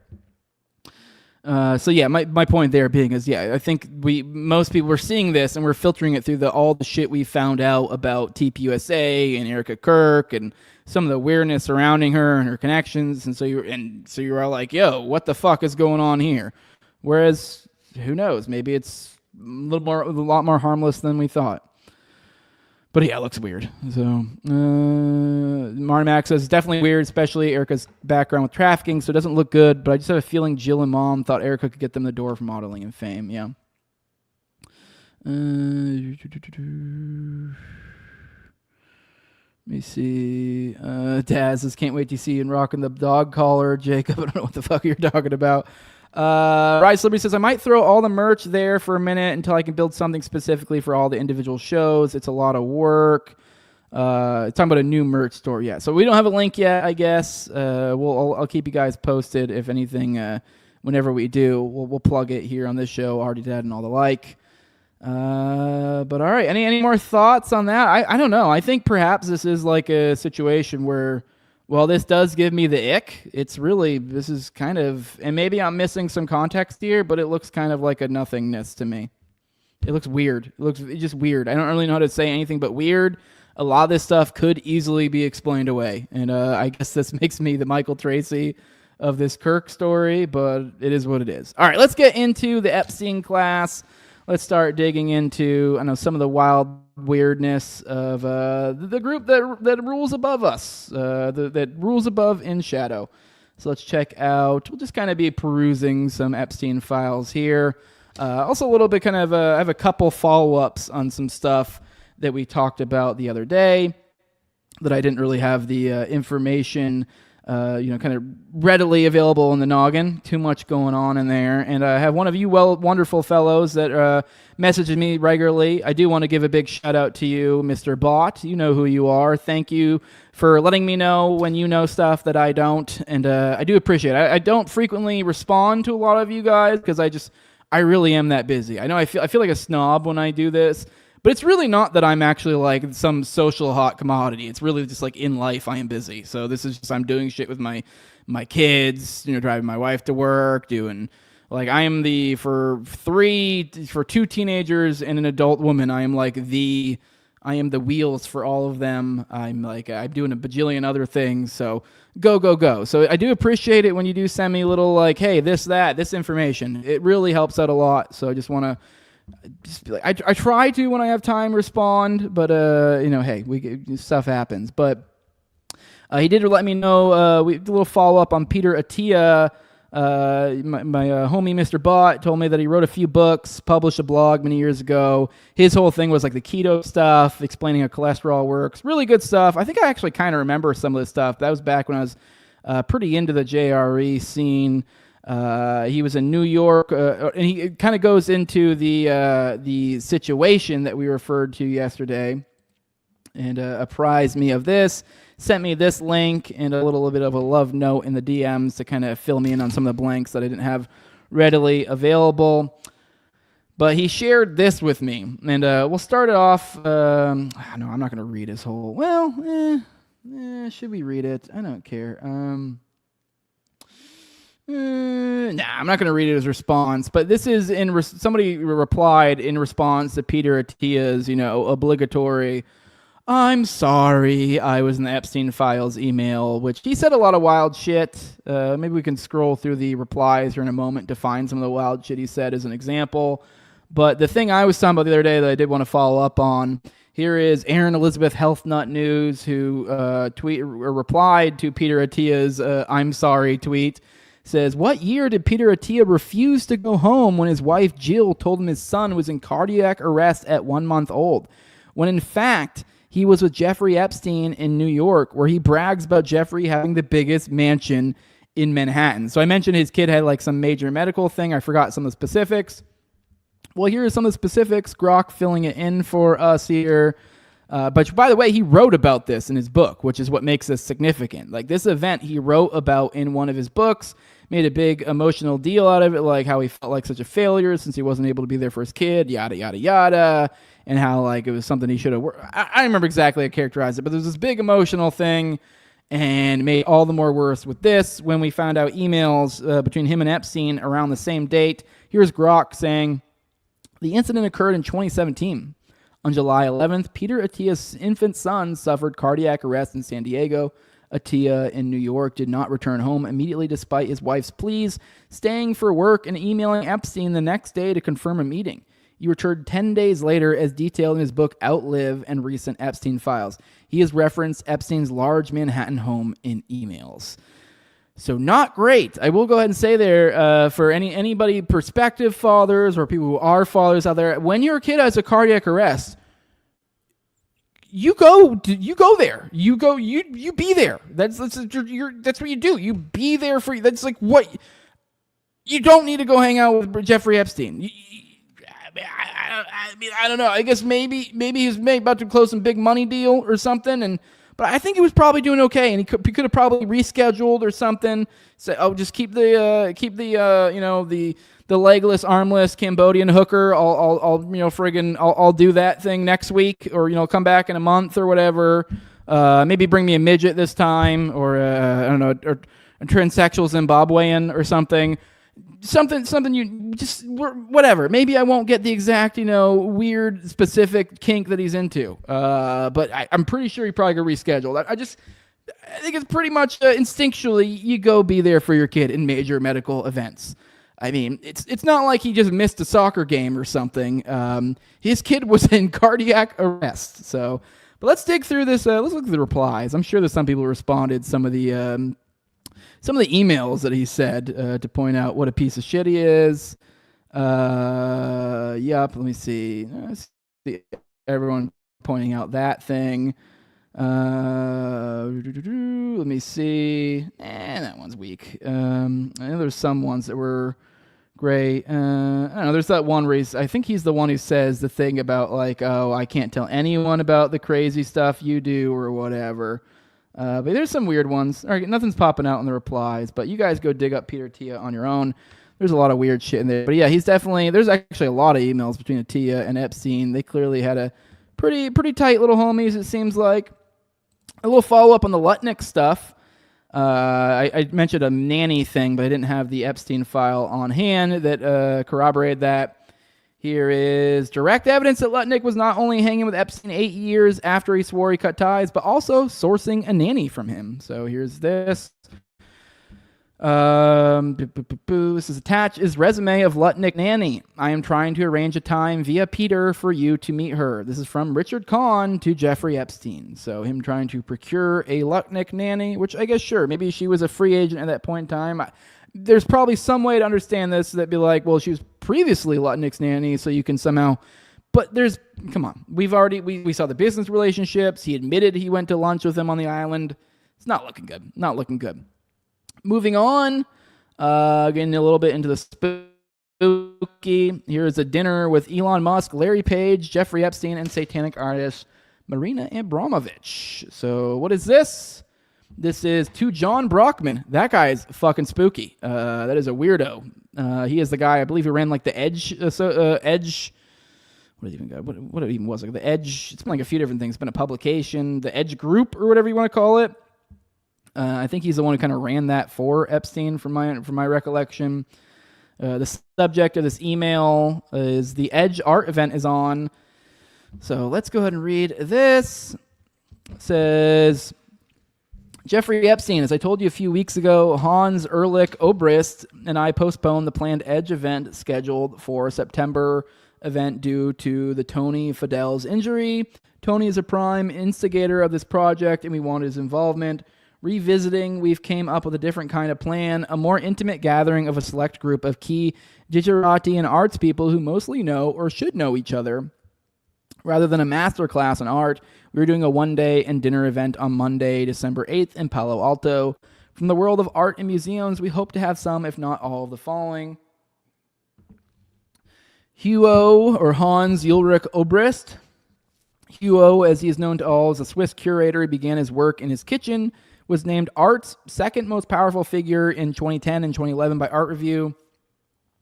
So yeah, my point there being is, yeah, I think most people were seeing this and we're filtering it through all the shit we found out about TPUSA and Erika Kirk and some of the weirdness surrounding her and her connections, and so you're all like, yo, what the fuck is going on here? Whereas, who knows? Maybe it's a lot more harmless than we thought. But yeah, it looks weird. So, Marmax says, it's definitely weird, especially Erika's background with trafficking, so it doesn't look good, but I just have a feeling Jill and Mom thought Erika could get them the door for modeling and fame. Yeah. Let me see. Daz says, can't wait to see you in rocking the dog collar. Jacob, I don't know what the fuck you're talking about. Rice Liberty says, I might throw all the merch there for a minute until I can build something specifically for all the individual shows. It's a lot of work. Talking about a new merch store. Yeah. So we don't have a link yet, I guess. I'll keep you guys posted if anything, whenever we do, we'll plug it here on this show, Already Dead and all the like. But all right. Any more thoughts on that? I don't know. I think perhaps this is like a situation where, well, this does give me the ick. This is kind of, and maybe I'm missing some context here, but it looks kind of like a nothingness to me. It looks weird. It's just weird. I don't really know how to say anything but weird. A lot of this stuff could easily be explained away. And I guess this makes me the Michael Tracy of this Kirk story, but it is what it is. All right, let's get into the Epstein Class. Let's start digging into, some of the wild weirdness of the group that rules above us, that rules above in shadow. So let's check out, we'll just kind of be perusing some Epstein files here. Also a little bit kind of, I have a couple follow-ups on some stuff that we talked about the other day that I didn't really have the information kind of readily available in the noggin. Too much going on in there. And I have one of you wonderful fellows that messages me regularly. I do want to give a big shout out to you, Mr. Bot. You know who you are. Thank you for letting me know when you know stuff that I don't. And I do appreciate it. I don't frequently respond to a lot of you guys because I really am that busy. I know I feel like a snob when I do this. But it's really not that I'm actually like some social hot commodity. It's really just like in life I am busy. So this is just I'm doing shit with my kids, driving my wife to work, doing like I am for two teenagers and an adult woman. I am the wheels for all of them. I'm doing a bajillion other things. So go. So I do appreciate it when you do send me a little like, hey, this information. It really helps out a lot. So I just want to. I try to when I have time respond, but hey, stuff happens. But he did let me know. We did a little follow up on Peter Attia. My homie Mr. Bot told me that he wrote a few books, published a blog many years ago. His whole thing was like the keto stuff, explaining how cholesterol works. Really good stuff. I think I actually kind of remember some of this stuff. That was back when I was pretty into the JRE scene. He was in New York, and he kind of goes into the situation that we referred to yesterday, and apprised me of this, sent me this link, and a little bit of a love note in the DMs to kind of fill me in on some of the blanks that I didn't have readily available. But he shared this with me, and we'll start it off. No, I'm not going to read his whole. Well, should we read it? I don't care. I'm not going to read it as response, but this is somebody replied in response to Peter Attia's, obligatory, I'm sorry, I was in the Epstein files email, which he said a lot of wild shit. Maybe we can scroll through the replies here in a moment to find some of the wild shit he said as an example. But the thing I was talking about the other day that I did want to follow up on, here is Aaron Elizabeth Health Nut News, who replied to Peter Attia's I'm sorry tweet. Says, what year did Peter Attia refuse to go home when his wife Jill told him his son was in cardiac arrest at 1 month old? When in fact, he was with Jeffrey Epstein in New York, where he brags about Jeffrey having the biggest mansion in Manhattan. So I mentioned his kid had like some major medical thing. I forgot some of the specifics. Well, here are some of the specifics. Grok filling it in for us here. But by the way, he wrote about this in his book, which is what makes this significant. Like this event he wrote about in one of his books, made a big emotional deal out of it, like how he felt like such a failure since he wasn't able to be there for his kid, yada, yada, yada, and how like it was something he should have I remember exactly how I characterized it, but there's this big emotional thing, And made all the more worse with this when we found out emails between him and Epstein around the same date. Here's Grok saying, the incident occurred in 2017. On July 11th, Peter Attia's infant son suffered cardiac arrest in San Diego. Attia in New York did not return home immediately despite his wife's pleas, staying for work and emailing Epstein the next day to confirm a meeting. He returned 10 days later as detailed in his book Outlive and Recent Epstein Files. He has referenced Epstein's large Manhattan home in emails. So not great. I will go ahead and say there, for anybody, prospective fathers or people who are fathers out there, when your kid has a cardiac arrest, you go there. You be there. That's what you do. You be there for. That's like what. You don't need to go hang out with Jeffrey Epstein. I don't know. I guess maybe he's about to close some big money deal or something, but I think he was probably doing okay, and he could have probably rescheduled or something. So just keep the legless, armless Cambodian hooker. I'll do that thing next week, or come back in a month or whatever. Maybe bring me a midget this time, or I don't know, or a transsexual Zimbabwean or something. Something you just whatever. Maybe I won't get the exact weird specific kink that he's into. But I'm pretty sure he probably got rescheduled. I think it's pretty much instinctually you go be there for your kid in major medical events. I mean, it's not like he just missed a soccer game or something. His kid was in cardiac arrest. So, but let's dig through this. Let's look at the replies. I'm sure there's some people who responded. Some of the emails that he said to point out what a piece of shit he is. Let me see. Everyone pointing out that thing. Let me see. That one's weak. I know there's some ones that were great. I don't know. There's that one where I think he's the one who says the thing about like, oh, I can't tell anyone about the crazy stuff you do or whatever. But there's some weird ones. All right, nothing's popping out in the replies, but you guys go dig up Peter Attia on your own. There's a lot of weird shit in there. But yeah, there's actually a lot of emails between Attia and Epstein. They clearly had a pretty tight little homies, it seems like. A little follow-up on the Lutnick stuff. I mentioned a nanny thing, but I didn't have the Epstein file on hand that corroborated that. Here is direct evidence that Lutnick was not only hanging with Epstein 8 years after he swore he cut ties, but also sourcing a nanny from him. So here's this. This is attached his resume of Lutnick nanny. I am trying to arrange a time via Peter for you to meet her. This is from Richard Kahn to Jeffrey Epstein. So him trying to procure a Lutnick nanny, which I guess sure, maybe she was a free agent at that point in time. There's probably some way to understand this that'd be like, well, she was previously Lutnick's nanny, so you can somehow. But come on, we saw the business relationships. He admitted he went to lunch with him on the island. It's not looking good. Not looking good. Moving on, getting a little bit into the spooky. Here's a dinner with Elon Musk, Larry Page, Jeffrey Epstein, and satanic artist Marina Abramovich. So what is this? This is to John Brockman. That guy's fucking spooky. That is a weirdo. He is the guy, I believe, who ran like the Edge. Edge. What it even was like the Edge. It's been like a few different things. It's been a publication, the Edge Group or whatever you want to call it. I think he's the one who kind of ran that for Epstein, from my recollection. The subject of this email is the Edge art event is on. So let's go ahead and read this. It says, Jeffrey Epstein, as I told you a few weeks ago, Hans Ehrlich Obrist and I postponed the planned Edge event scheduled for September event due to the Tony Fidel's injury. Tony is a prime instigator of this project, and we wanted his involvement. Revisiting, we've came up with a different kind of plan, a more intimate gathering of a select group of key Gujarati and arts people who mostly know or should know each other. Rather than a master class in art, we were doing a one-day and dinner event on Monday, December 8th in Palo Alto. From the world of art and museums, we hope to have some, if not all, of the following. Hugo, or Hans Ulrich Obrist. Hugo, as he is known to all, is a Swiss curator. He began his work in his kitchen, was named Art's second most powerful figure in 2010 and 2011 by Art Review.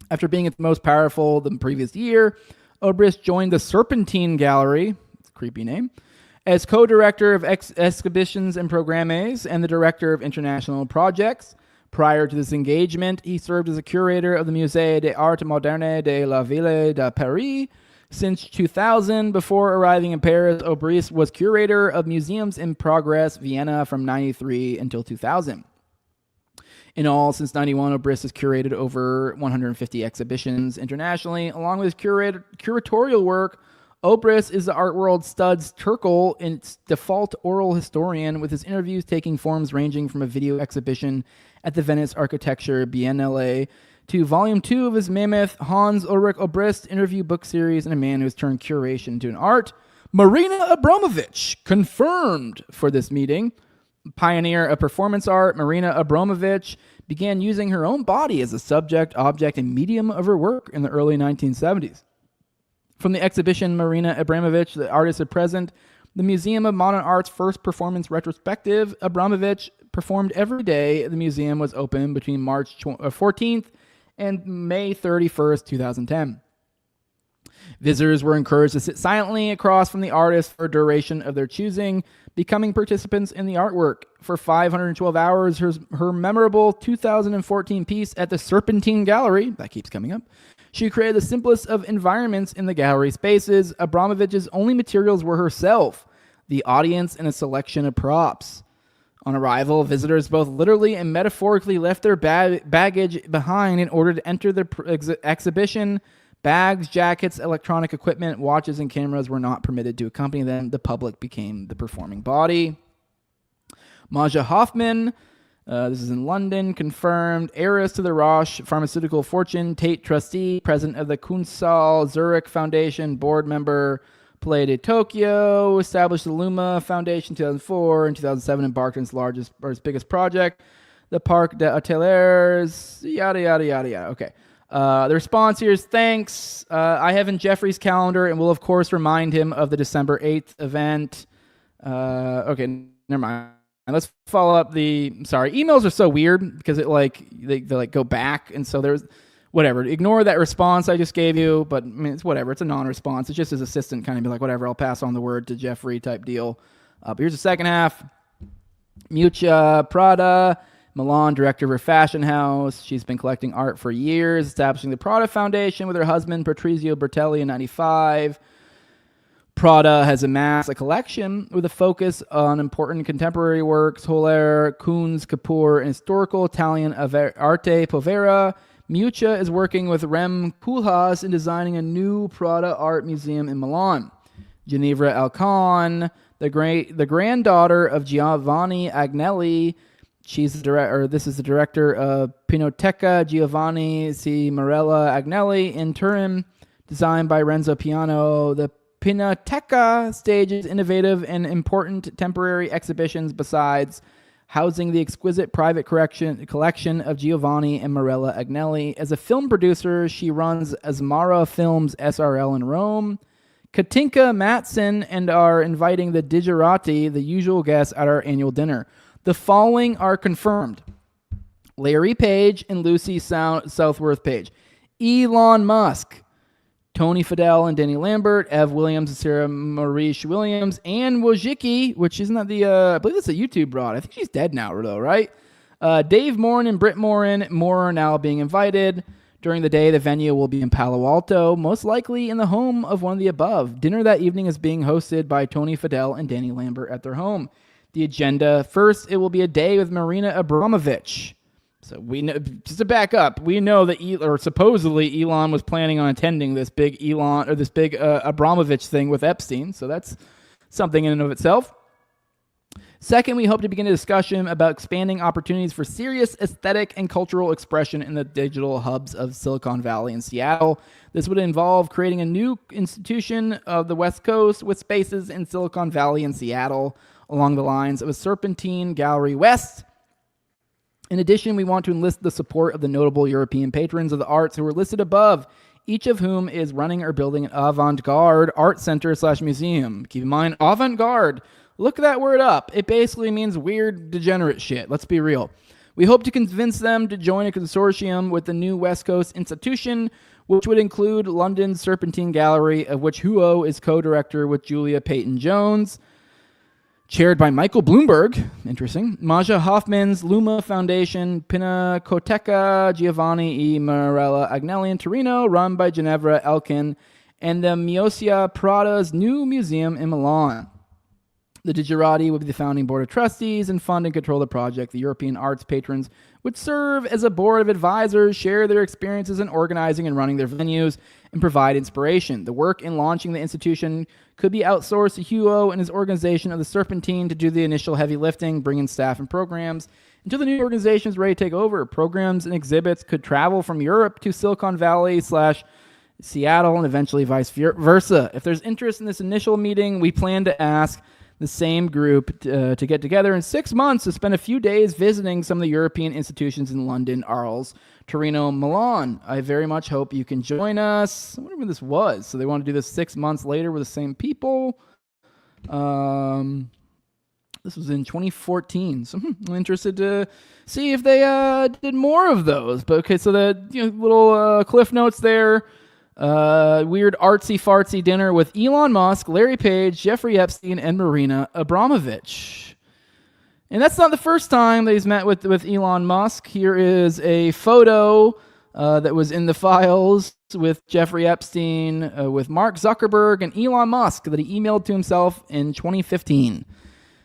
After being its most powerful the previous year, Obrist joined the Serpentine Gallery, creepy name, As co-director of exhibitions and programmes and the director of international projects. Prior to this engagement, he served as a curator of the Musée des Arts Modernes de la Ville de Paris. Since 2000, before arriving in Paris, Obrist was curator of Museums in Progress, Vienna from 1993 until 2000. In all, since 1991, Obrist has curated over 150 exhibitions internationally. Along with his curatorial work, Obrist is the art world's Studs Terkel and its default oral historian, with his interviews taking forms ranging from a video exhibition at the Venice Architecture Biennale to Volume 2 of his mammoth Hans Ulrich Obrist interview book series, and a man who has turned curation into an art. Marina Abramovich, confirmed for this meeting. Pioneer of performance art, Marina Abramovich began using her own body as a subject, object, and medium of her work in the early 1970s. From the exhibition Marina Abramovich, the artist at present, the Museum of Modern Art's first performance retrospective, Abramovich performed every day the museum was open between March 14th and May 31st, 2010. Visitors were encouraged to sit silently across from the artist for a duration of their choosing, becoming participants in the artwork. For 512 hours, her memorable 2014 piece at the Serpentine Gallery, that keeps coming up, she created the simplest of environments in the gallery spaces. Abramovich's only materials were herself, the audience, and a selection of props. On arrival, visitors both literally and metaphorically left their baggage behind in order to enter the exhibition. Bags, jackets, electronic equipment, watches, and cameras were not permitted to accompany them. The public became the performing body. Maja Hoffman, this is in London, confirmed. Heiress to the Roche pharmaceutical fortune, Tate trustee, president of the Kunstsaal Zurich Foundation, board member, Palais de Tokyo, established the Luma Foundation in 2004. In 2007, embarked on its largest or its biggest project, the Parc des Ateliers, yada, yada, yada, yada. Okay. The response here is thanks. I have in Jeffrey's calendar, and will of course remind him of the December 8th event. Okay, never mind. Let's follow up sorry, emails are so weird because it they go back, and so there's whatever. Ignore that response I just gave you, but I mean, it's whatever. It's a non-response. It's just his assistant kind of be like, whatever, I'll pass on the word to Jeffrey type deal. But here's the second half. Miuccia Prada, Milan director of her fashion house. She's been collecting art for years, establishing the Prada Foundation with her husband, Patrizio Bertelli, in 1995. Prada has amassed a collection with a focus on important contemporary works, Holler, Kunz, Kapoor, and historical Italian arte povera. Miuccia is working with Rem Koolhaas in designing a new Prada art museum in Milan. Ginevra Alcon, the granddaughter of Giovanni Agnelli. She's the director. This is the director of Pinoteca Giovanni C. Morella Agnelli in Turin, designed by Renzo Piano. The Pinoteca stages innovative and important temporary exhibitions besides housing the exquisite private collection of Giovanni and Morella Agnelli. As a film producer, she runs Asmara Films SRL in Rome. Katinka Matson and are inviting the Digerati, the usual guests, at our annual dinner. The following are confirmed: Larry Page and Lucy Southworth Page, Elon Musk, Tony Fadell and Danny Lambert, Ev Williams and Sarah Maurice Williams, Anne Wojcicki, which isn't that I believe that's a YouTube broad. I think she's dead now, though, right? Dave Morin and Britt Morin. More are now being invited. During the day, the venue will be in Palo Alto, most likely in the home of one of the above. Dinner that evening is being hosted by Tony Fadell and Danny Lambert at their home. The agenda: first, it will be a day with Marina Abramovich. So we know, just to back up, we know that supposedly Elon was planning on attending this big Abramovich thing with Epstein. So that's something in and of itself. Second, we hope to begin a discussion about expanding opportunities for serious aesthetic and cultural expression in the digital hubs of Silicon Valley and Seattle. This would involve creating a new institution of the West Coast with spaces in Silicon Valley and Seattle along the lines of a Serpentine Gallery West. In addition, we want to enlist the support of the notable European patrons of the arts who are listed above, each of whom is running or building an avant-garde art center / museum. Keep in mind, avant-garde. Look that word up. It basically means weird, degenerate shit. Let's be real. We hope to convince them to join a consortium with the new West Coast institution, which would include London's Serpentine Gallery, of which Huo is co-director with Julia Peyton-Jones. chaired by Michael Bloomberg. Interesting. Maja Hoffman's Luma Foundation, Pinacoteca Giovanni e Marella Agnelli in Torino, run by Ginevra Elkin, and the Miosia Prada's new museum in Milan. The Digerati would be the founding board of trustees and fund and control the project. The European arts patrons would serve as a board of advisors, share their experiences in organizing and running their venues, and provide inspiration. The work in launching the institution could be outsourced to Hugo and his organization of the Serpentine to do the initial heavy lifting, bring in staff and programs. Until the new organization is ready to take over, programs and exhibits could travel from Europe to Silicon Valley / Seattle and eventually vice versa. If there's interest in this initial meeting, we plan to ask the same group to get together in 6 months to spend a few days visiting some of the European institutions in London, Arles, Torino, Milan. I very much hope you can join us. I wonder when this was. So they want to do this 6 months later with the same people. This was in 2014. So I'm interested to see if they did more of those. But okay, so the little cliff notes there. Weird artsy fartsy dinner with Elon Musk, Larry Page, Jeffrey Epstein, and Marina Abramovich. And that's not the first time that he's met with Elon Musk. Here is a photo that was in the files with Jeffrey Epstein, with Mark Zuckerberg and Elon Musk that he emailed to himself in 2015.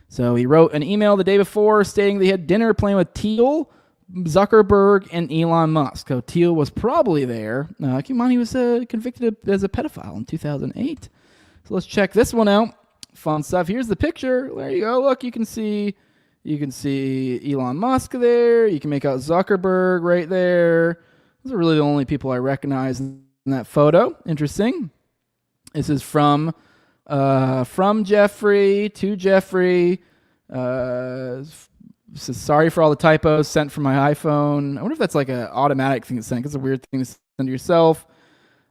So he wrote an email the day before stating that he had dinner playing with Thiel, Zuckerberg, and Elon Musk. So Thiel was probably there. Keep in mind he was convicted as a pedophile in 2008. So let's check this one out. Fun stuff. Here's the picture. There you go. Look, you can see Elon Musk there. You can make out Zuckerberg right there. Those are really the only people I recognize in that photo. Interesting. This is from Jeffrey to Jeffrey. Says, sorry for all the typos sent from my iPhone. I wonder if that's like an automatic thing to send. It's a weird thing to send to yourself.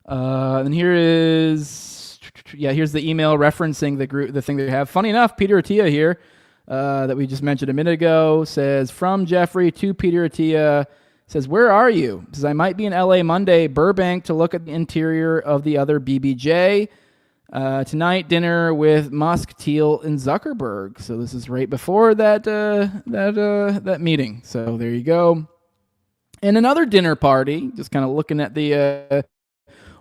And here's the email referencing the thing they have. Funny enough, Peter Attia here, that we just mentioned a minute ago, says, from Jeffrey to Peter Attia, says, where are you? Says, I might be in LA Monday, Burbank, to look at the interior of the other BBJ. Tonight, dinner with Musk, Thiel, and Zuckerberg. So this is right before that meeting. So there you go. And another dinner party, just kind of looking at the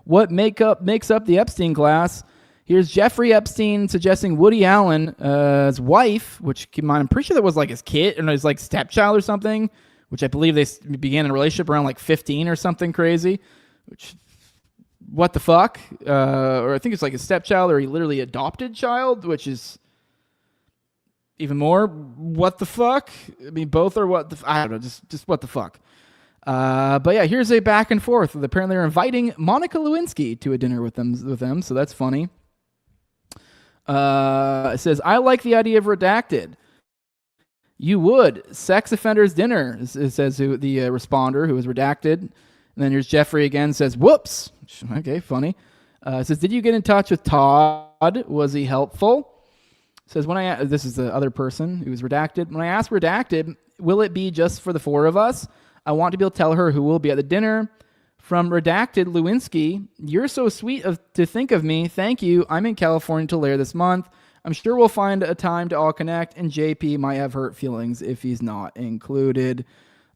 what makes up the Epstein class. Here's Jeffrey Epstein suggesting Woody Allen's wife, which keep in mind, I'm pretty sure that was like his kid or his like stepchild or something, which I believe they began a relationship around like 15 or something crazy, which. What the fuck? Or I think it's like a stepchild or he literally adopted child, which is even more what the fuck? I mean, both are what the I don't know, just what the fuck. But yeah, here's a back and forth. Apparently they're inviting Monica Lewinsky to a dinner with them, so that's funny. It says, I like the idea of redacted. You would. Sex offenders dinner, it says the responder who was redacted. And then here's Jeffrey again, says, whoops. Okay, funny. Says, did you get in touch with Todd? Was he helpful? Says, this is the other person who was redacted. When I asked redacted, will it be just for the four of us? I want to be able to tell her who will be at the dinner. From redacted Lewinsky, you're so sweet to think of me. Thank you. I'm in California till later this month. I'm sure we'll find a time to all connect, and JP might have hurt feelings if he's not included.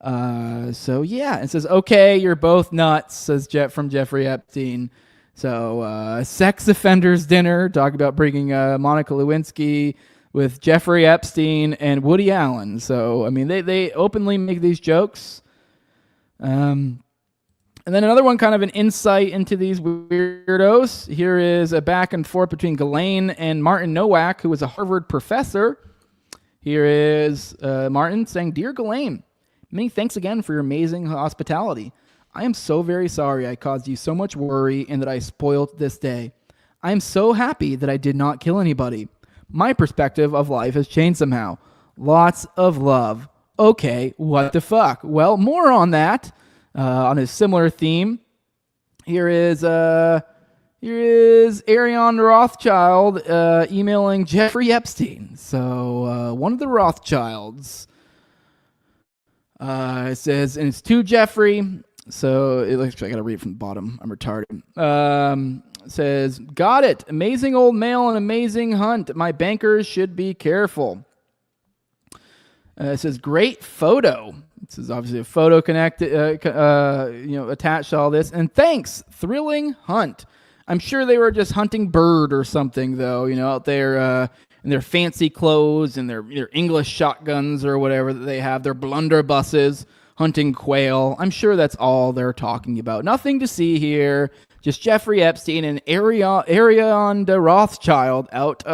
So yeah, it says, okay, you're both nuts, says from Jeffrey Epstein. So, sex offenders dinner, talk about bringing, Monica Lewinsky with Jeffrey Epstein and Woody Allen. So, I mean, they openly make these jokes. And then another one, kind of an insight into these weirdos. Here is a back and forth between Ghislaine and Martin Nowak, who was a Harvard professor. Here is, Martin saying, Dear Ghislaine, many thanks again for your amazing hospitality. I am so very sorry I caused you so much worry and that I spoiled this day. I am so happy that I did not kill anybody. My perspective of life has changed somehow. Lots of love. Okay, what the fuck? Well, more on that, on a similar theme. Here is Ariane Rothschild emailing Jeffrey Epstein. So one of the Rothschilds. It says, and it's to Jeffrey. So I got to read from the bottom. I'm retarded. says, got it. Amazing old male and amazing hunt. My bankers should be careful. It says, great photo. This is obviously a photo connected, attached to all this. And thanks, thrilling hunt. I'm sure they were just hunting bird or something, though, out there in their fancy clothes and their English shotguns or whatever that they have, their blunderbusses, hunting quail. I'm sure that's all they're talking about. Nothing to see here. Just Jeffrey Epstein and Ariane de Rothschild out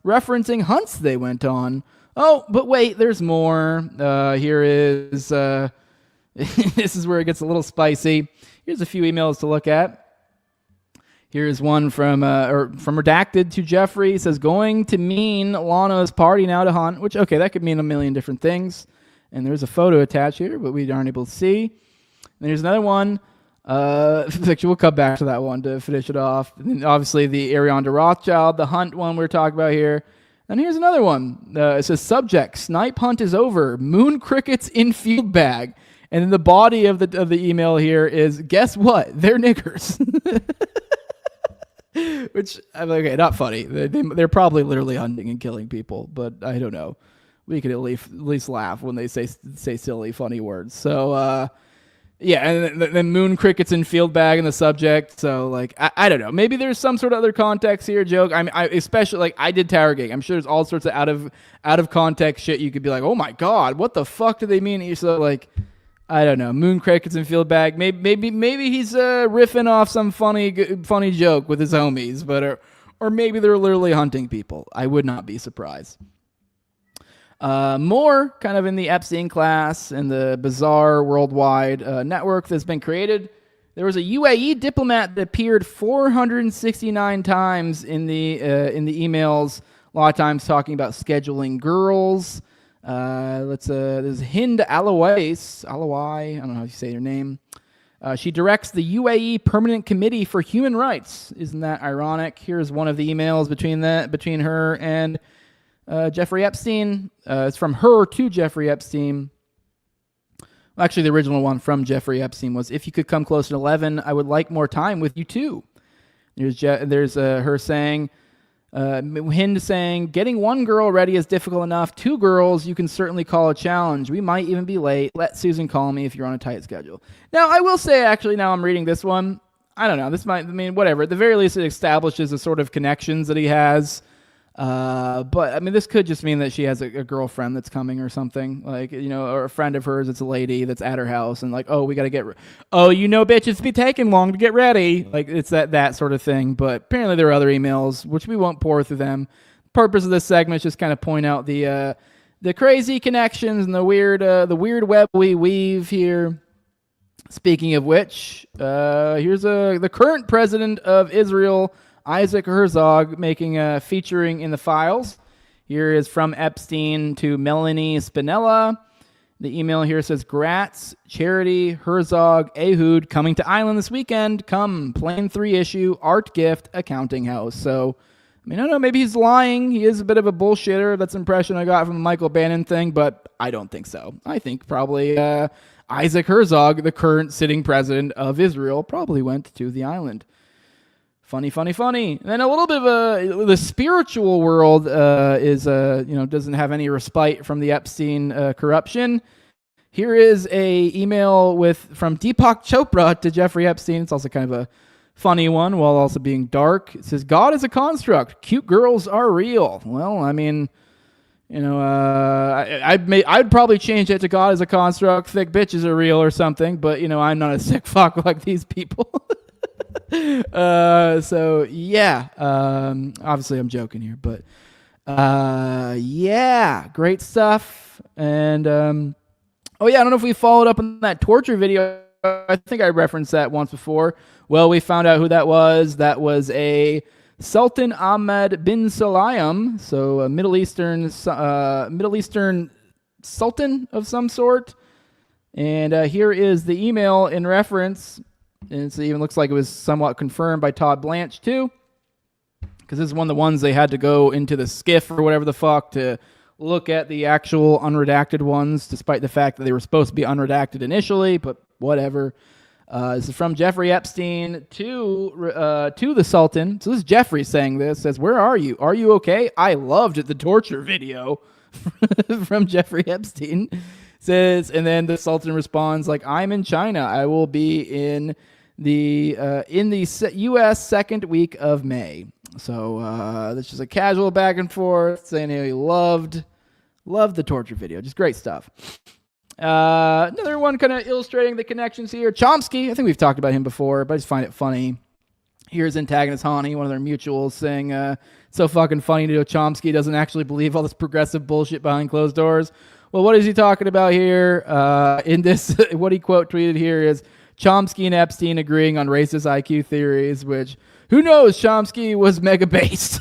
referencing hunts they went on. Oh, but wait, there's more. Here is, this is where it gets a little spicy. Here's a few emails to look at. Here's one from Redacted to Jeffrey. It says, going to mean Lana's party now to hunt, which, okay, that could mean a million different things. And there's a photo attached here, but we aren't able to see. And there's another one. Actually, we'll come back to that one to finish it off. And then obviously the Ariane de Rothschild, the hunt one we're talking about here. And here's another one. It says, subject, snipe hunt is over. Moon crickets in field bag. And then the body of the email here is, guess what? They're niggers. Which, okay, not funny. They're probably literally hunting and killing people, but I don't know. We could at least laugh when they say silly, funny words. So, yeah, and then moon crickets in field bag in the subject. So, like, I don't know. Maybe there's some sort of other context here, joke. I especially, like, I did Tower Gig. I'm sure there's all sorts of out of context shit. You could be like, oh my god, what the fuck do they mean? So, like, I don't know. Moon crickets in field bag. Maybe he's riffing off some funny joke with his homies, but or maybe they're literally hunting people. I would not be surprised. More kind of in the Epstein Class and the bizarre worldwide network that's been created. There was a UAE diplomat that appeared 469 times in the emails. A lot of times talking about scheduling girls. There's Hind Alawai, I don't know how you say her name. She directs the UAE Permanent Committee for Human Rights. Isn't that ironic? Here's one of the emails between her and Jeffrey Epstein. It's from her to Jeffrey Epstein. Well, actually, the original one from Jeffrey Epstein was, if you could come close to 11, I would like more time with you too. There's her saying, Hind saying, getting one girl ready is difficult enough. 2 girls, you can certainly call a challenge. We might even be late. Let Susan call me if you're on a tight schedule. Now, I will say, actually, now I'm reading this one. I don't know. Whatever. At the very least, it establishes the sort of connections that he has. But this could just mean that she has a girlfriend that's coming or something, like, or a friend of hers that's a lady that's at her house and like, oh, we got to bitch, it's be taking long to get ready. Like, it's that sort of thing. But apparently there are other emails, which we won't pour through them. Purpose of this segment is just kind of point out the crazy connections and the weird web we weave here. Speaking of which, here's the current president of Israel, Isaac Herzog, featuring in the files. Here is from Epstein to Melanie Spinella. The email here says, Gratz, Charity, Herzog, Ehud, coming to Island this weekend. Come, plain 3-issue, art gift, accounting house. So, I don't know, maybe he's lying. He is a bit of a bullshitter. That's the impression I got from the Michael Bannon thing, but I don't think so. I think probably Isaac Herzog, the current sitting president of Israel, probably went to the island. Funny. And then a little bit of the spiritual world doesn't have any respite from the Epstein corruption. Here is a email from Deepak Chopra to Jeffrey Epstein. It's also kind of a funny one while also being dark. It says, God is a construct. Cute girls are real. Well, I'd probably change it to God is a construct. Thick bitches are real or something. But, I'm not a sick fuck like these people. So yeah, obviously I'm joking here, but yeah, great stuff. And I don't know if we followed up on that torture video. I think I referenced that once before. Well, we found out who that was. That was a Sultan Ahmed bin Sulayem, so a Middle Eastern sultan of some sort. And here is the email in reference. And it even looks like it was somewhat confirmed by Todd Blanche, too. Because this is one of the ones they had to go into the skiff or whatever the fuck to look at the actual unredacted ones, despite the fact that they were supposed to be unredacted initially, but whatever. This is from Jeffrey Epstein to the Sultan. So this is Jeffrey saying this. Says, "Where are you? Are you okay? I loved the torture video." From Jeffrey Epstein. Says, and then the Sultan responds like, "I'm in China. I will be in the U.S. second week of May." So that's just a casual back and forth saying he loved the torture video. Just great stuff. Another one kind of illustrating the connections here. Chomsky, I think we've talked about him before, but I just find it funny. Here's antagonist Hani, one of their mutuals, saying, so fucking funny to know Chomsky doesn't actually believe all this progressive bullshit behind closed doors. Well, what is he talking about here? In this, what he quote tweeted here is Chomsky and Epstein agreeing on racist IQ theories, which, who knows, Chomsky was mega-based.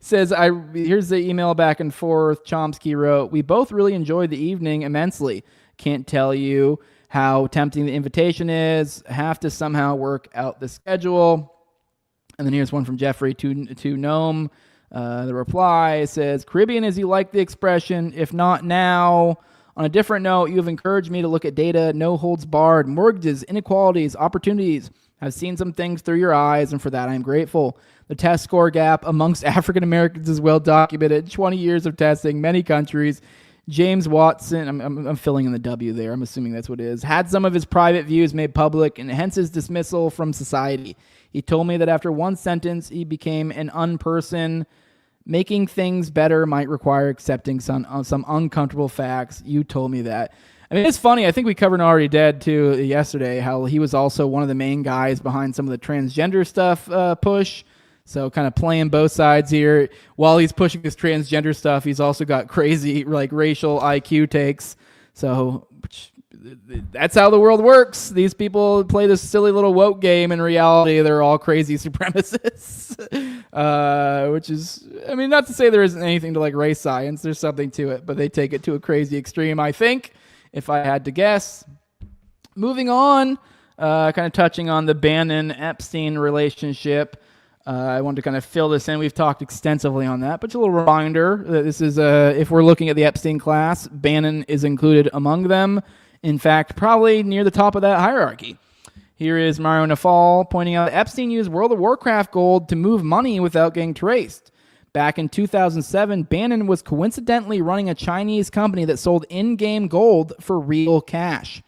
Says, here's the email back and forth. Chomsky wrote, "We both really enjoyed the evening immensely. Can't tell you how tempting the invitation is. Have to somehow work out the schedule." And then here's one from Jeffrey to Noam. The reply says, "Caribbean as you like the expression. If not now, on a different note, you have encouraged me to look at data, no holds barred, mortgages, inequalities, opportunities. I've seen some things through your eyes, and for that I am grateful. The test score gap amongst African Americans is well documented. 20 years of testing, many countries. James Watson," I'm filling in the W there, I'm assuming that's what it is, "had some of his private views made public, and hence his dismissal from society. He told me that after one sentence, he became an unperson. Making things better might require accepting some uncomfortable facts. You told me that." I mean, it's funny. I think we covered Already Dead, too, yesterday, how he was also one of the main guys behind some of the transgender stuff push. So kind of playing both sides here. While he's pushing this transgender stuff, he's also got crazy like racial IQ takes. So that's how the world works. These people play this silly little woke game. In reality, they're all crazy supremacists. Which is, I mean, not to say there isn't anything to like race science. There's something to it, but they take it to a crazy extreme, I think, if I had to guess. Moving on, kind of touching on the Bannon-Epstein relationship. I wanted to kind of fill this in. We've talked extensively on that, but a little reminder that this is, if we're looking at the Epstein class, Bannon is included among them. In fact, probably near the top of that hierarchy. Here is Mario Nafal pointing out that Epstein used World of Warcraft gold to move money without getting traced. Back in 2007, Bannon was coincidentally running a Chinese company that sold in-game gold for real cash.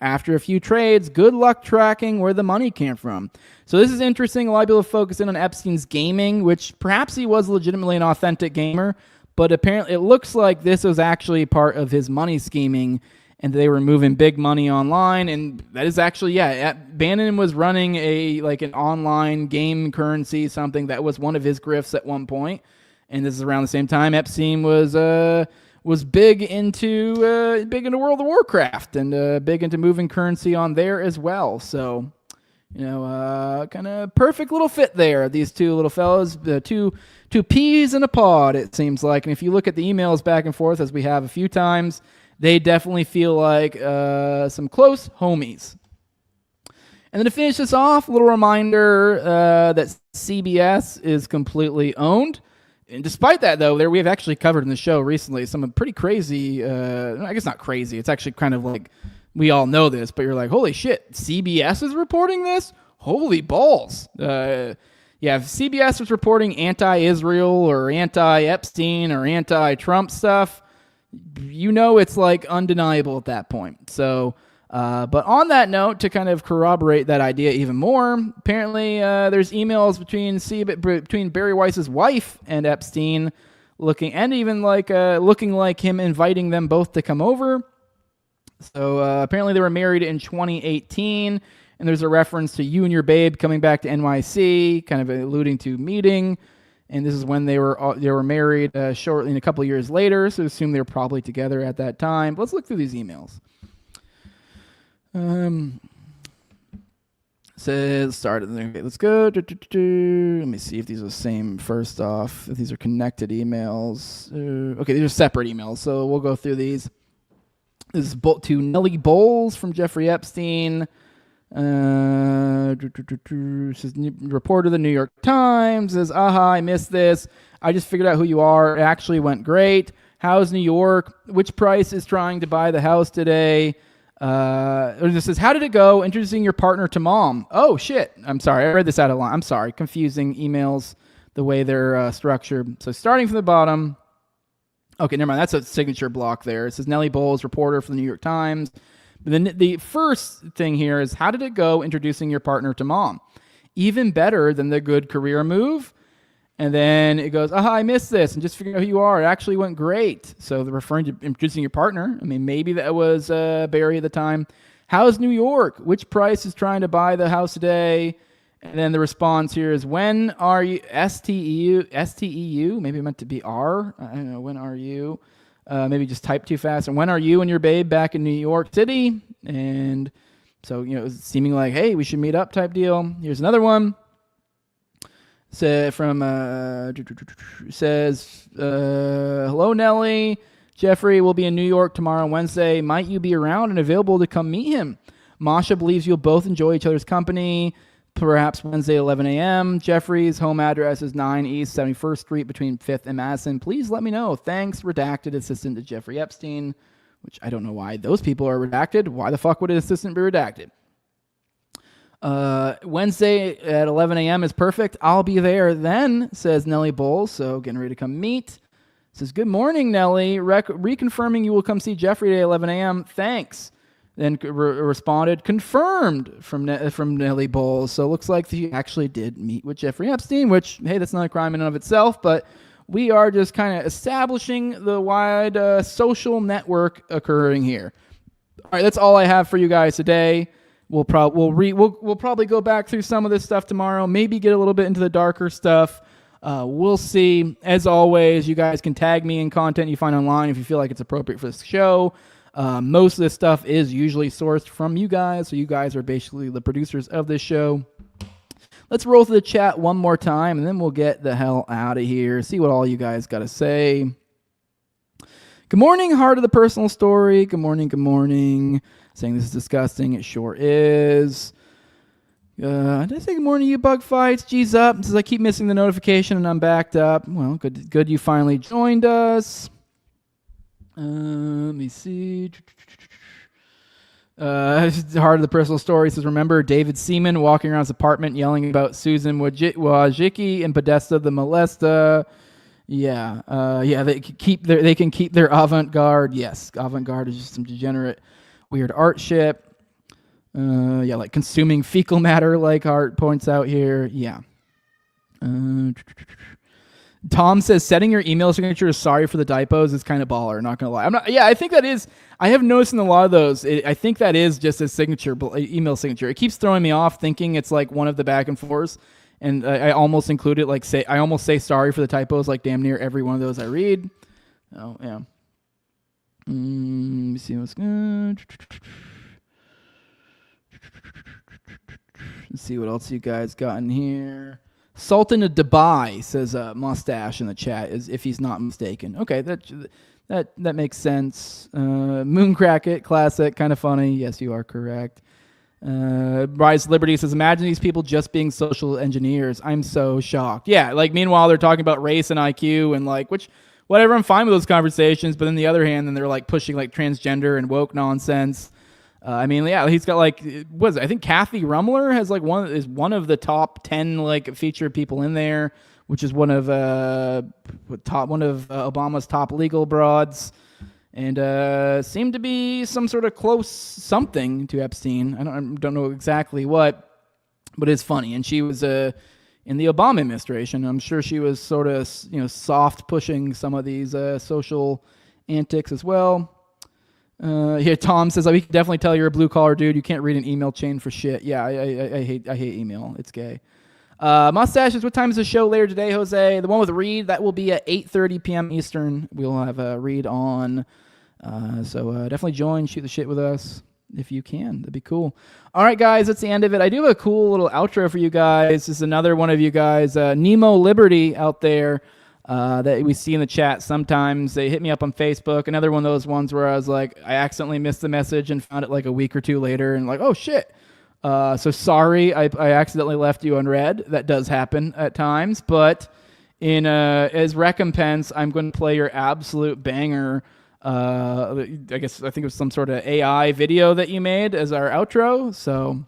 After a few trades, good luck tracking where the money came from. So this is interesting. A lot of people focus in on Epstein's gaming, which perhaps he was legitimately an authentic gamer, but apparently it looks like this was actually part of his money scheming, and they were moving big money online. And that is actually, Bannon was running an online game currency, something that was one of his grifts at one point. And this is around the same time Epstein was big into World of Warcraft and big into moving currency on there as well. So, kind of perfect little fit there. These two little fellows, two peas in a pod, it seems like. And if you look at the emails back and forth, as we have a few times, they definitely feel like some close homies. And then to finish this off, a little reminder that CBS is completely owned. And despite that, though, we have actually covered in the show recently some pretty crazy, I guess not crazy, it's actually kind of like, we all know this, but you're like, holy shit, CBS is reporting this? Holy balls. If CBS was reporting anti-Israel or anti-Epstein or anti-Trump stuff, it's like undeniable at that point. So, but on that note, to kind of corroborate that idea even more, apparently there's emails between Barry Weiss's wife and Epstein, looking like him inviting them both to come over. So apparently they were married in 2018, and there's a reference to you and your babe coming back to NYC, kind of alluding to meeting. And this is when they were married shortly, a couple of years later. So assume they were probably together at that time. But let's look through these emails. Says started. Okay, let's go. Let me see if these are the same. First off, if these are connected emails. Okay, these are separate emails. So we'll go through these. This is to Nellie Bowles from Jeffrey Epstein. Says, reporter of the New York Times says, aha, I missed this. I just figured out who you are. It actually went great. How's New York? Which price is trying to buy the house today? This says, how did it go introducing your partner to mom? Oh, shit. I'm sorry. I read this out of line. I'm sorry. Confusing emails, the way they're structured. So starting from the bottom. Okay, never mind. That's a signature block there. It says Nellie Bowles, reporter for the New York Times. But then the first thing here is, how did it go introducing your partner to mom? Even better than the good career move. And then it goes, I missed this, and just figure out who you are. It actually went great. So they're referring to introducing your partner. I mean, maybe that was Barry at the time. How's New York? Which price is trying to buy the house today? And then the response here is, when are you, STEU, maybe it meant to be R. I don't know, when are you? Maybe just type too fast. And when are you and your babe back in New York City? And so, it was seeming like, hey, we should meet up type deal. Here's another one. Says, hello, Nellie. Jeffrey will be in New York tomorrow, Wednesday. Might you be around and available to come meet him? Masha believes you'll both enjoy each other's company. Perhaps Wednesday, 11 a.m. Jeffrey's home address is 9 East 71st Street between 5th and Madison. Please let me know. Thanks, redacted assistant to Jeffrey Epstein, which I don't know why those people are redacted. Why the fuck would an assistant be redacted? Wednesday at 11 a.m. is perfect. I'll be there then, says Nellie Bowles. So getting ready to come meet. Says, good morning, Nellie. Reconfirming you will come see Jeffrey today at 11 a.m. Thanks. Then responded, confirmed from Nellie Bowles. So it looks like he actually did meet with Jeffrey Epstein, which, hey, that's not a crime in and of itself, but we are just kind of establishing the wide social network occurring here. All right, that's all I have for you guys today. We'll probably go back through some of this stuff tomorrow, maybe get a little bit into the darker stuff. We'll see. As always, you guys can tag me in content you find online if you feel like it's appropriate for this show. Most of this stuff is usually sourced from you guys, so you guys are basically the producers of this show. Let's roll through the chat one more time, and then we'll get the hell out of here. See what all you guys got to say. Good morning, Heart of the Personal Story. Good morning, good morning. Saying this is disgusting. It sure is. Did I say good morning to you, Bug Fights? G's up. Says I keep missing the notification and I'm backed up. Well, good you finally joined us. Let me see. Heart of the Personal Story says, remember David Seaman walking around his apartment yelling about Susan Wojcicki and Podesta the molesta. Yeah, they can keep their avant-garde. Yes, avant-garde is just some degenerate, weird art shit. Like consuming fecal matter, like Art points out here. Yeah. Tom says setting your email signature sorry for the typos is kind of baller. Not gonna lie. I think that is. I have noticed in a lot of those. I think that is just a signature, email signature. It keeps throwing me off, thinking it's like one of the back and forths. And I almost include it I almost say sorry for the typos like damn near every one of those I read. Oh yeah. Let me see what's good. Let's see what else you guys got in here. Sultan of Dubai says mustache in the chat, is if he's not mistaken. Okay, that makes sense. Mooncracket, classic, kind of funny. Yes, you are correct. Rise Liberty says, imagine these people just being social engineers. I'm so shocked. Yeah, like meanwhile they're talking about race and IQ and like whatever. I'm fine with those conversations, but on the other hand, then they're like pushing like transgender and woke nonsense. He's got like, what is it? I think Kathy Rumler has like one of the top 10 like featured people in there, which is one of Obama's top legal broads, and seemed to be some sort of close something to Epstein. I don't know exactly what, but it's funny. And she was in the Obama administration. I'm sure she was sort of soft pushing some of these social antics as well. Here Tom says, we can definitely tell you're a blue collar dude. You can't read an email chain for shit. Yeah, I hate email. It's gay. Mustaches, what time is the show later today, Jose? The one with Reed, that will be at 8:30 p.m. Eastern. We'll have Reed on. So definitely join, shoot the shit with us if you can. That'd be cool. All right, guys, that's the end of it. I do have a cool little outro for you guys. This is another one of you guys, Nemo Liberty out there. That we see in the chat sometimes. They hit me up on Facebook. Another one of those ones where I was like, I accidentally missed the message and found it like a week or two later and like, oh shit. So sorry, I accidentally left you unread. That does happen at times, but as recompense, I'm going to play your absolute banger I think it was some sort of AI video that you made as our outro. So,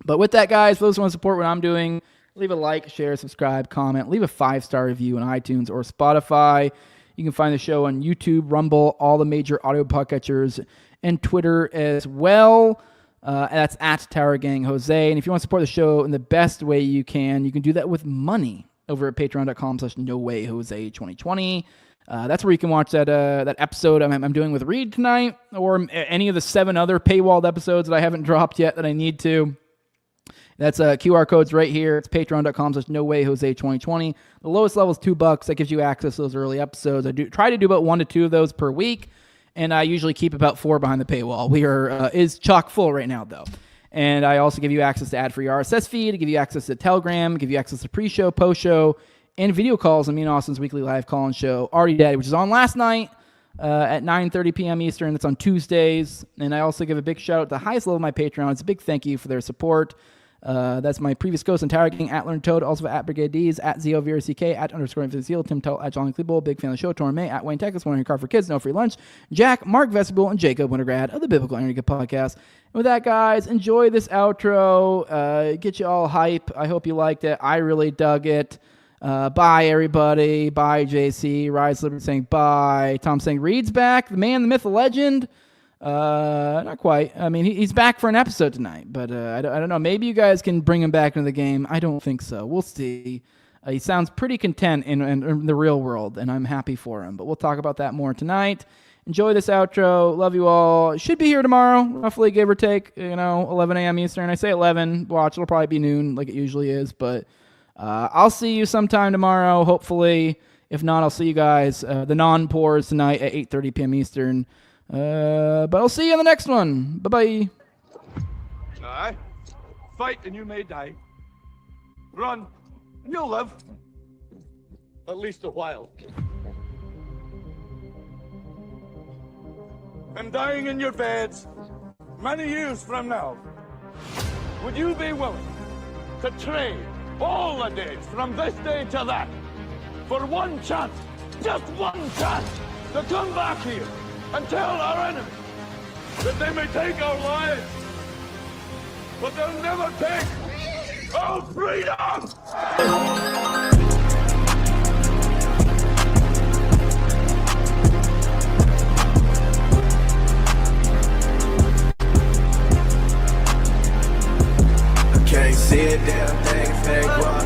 but with that, guys, for those who want to support what I'm doing, leave a like, share, subscribe, comment, leave a 5-star review on iTunes or Spotify. You can find the show on YouTube, Rumble, all the major audio podcatchers, and Twitter as well. That's at Tower Gang Jose. And if you want to support the show in the best way you can do that with money over at patreon.com/NoWayJose2020. That's where you can watch that episode I'm doing with Reed tonight, or any of the 7 other paywalled episodes that I haven't dropped yet that I need to. That's QR codes right here. It's patreon.com/NoWayJose2020. The lowest level is $2. That gives you access to those early episodes. I try to do about 1 to 2 of those per week, and I usually keep about 4 behind the paywall. We is chock full right now, though. And I also give you access to ad-free RSS feed, I give you access to Telegram, give you access to pre-show, post-show, and video calls on me and Austin's weekly live call-in show, Artie Daddy, which is on last night at 9:30 p.m. Eastern. It's on Tuesdays. And I also give a big shout-out to the highest level of my Patreon. It's a big thank you for their support. That's my previous ghost and Tower Gang, at Learned Toad, also at Brigade D's, at ZOVRCK, at _Seal, Tim Tell, at John Cleeble, big fan of the show, Torn May, at Wayne Texas, One Car for Kids, No Free Lunch, Jack, Mark Vestibule, and Jacob Wintergrad of the Biblical Erika Podcast. And with that, guys, enjoy this outro. Get you all hype. I hope you liked it. I really dug it. Bye, everybody. Bye, JC. Rise Liberty saying bye. Tom saying Reed's back. The man, the myth, the legend. Not quite. I mean, he's back for an episode tonight, but I don't know. Maybe you guys can bring him back into the game. I don't think so. We'll see. He sounds pretty content in the real world, and I'm happy for him. But we'll talk about that more tonight. Enjoy this outro. Love you all. Should be here tomorrow, roughly, give or take, 11 a.m. Eastern. I say 11. Watch, it'll probably be noon like it usually is, but I'll see you sometime tomorrow, hopefully. If not, I'll see you guys, the non-pores tonight at 8:30 p.m. Eastern. But I'll see you in the next one. Bye-bye. Aye. Fight and you may die. Run and you'll live. At least a while. And dying in your beds many years from now, would you be willing to trade all the days from this day to that for one chance, just one chance, to come back here and tell our enemies that they may take our lives, but they'll never take our freedom! I can't see a damn thing, fake rock.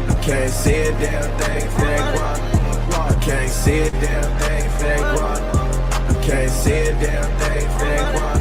I can't see a damn thing, fake rock. I can't see a damn thing, fake rock. Can't see a damn thing, fake.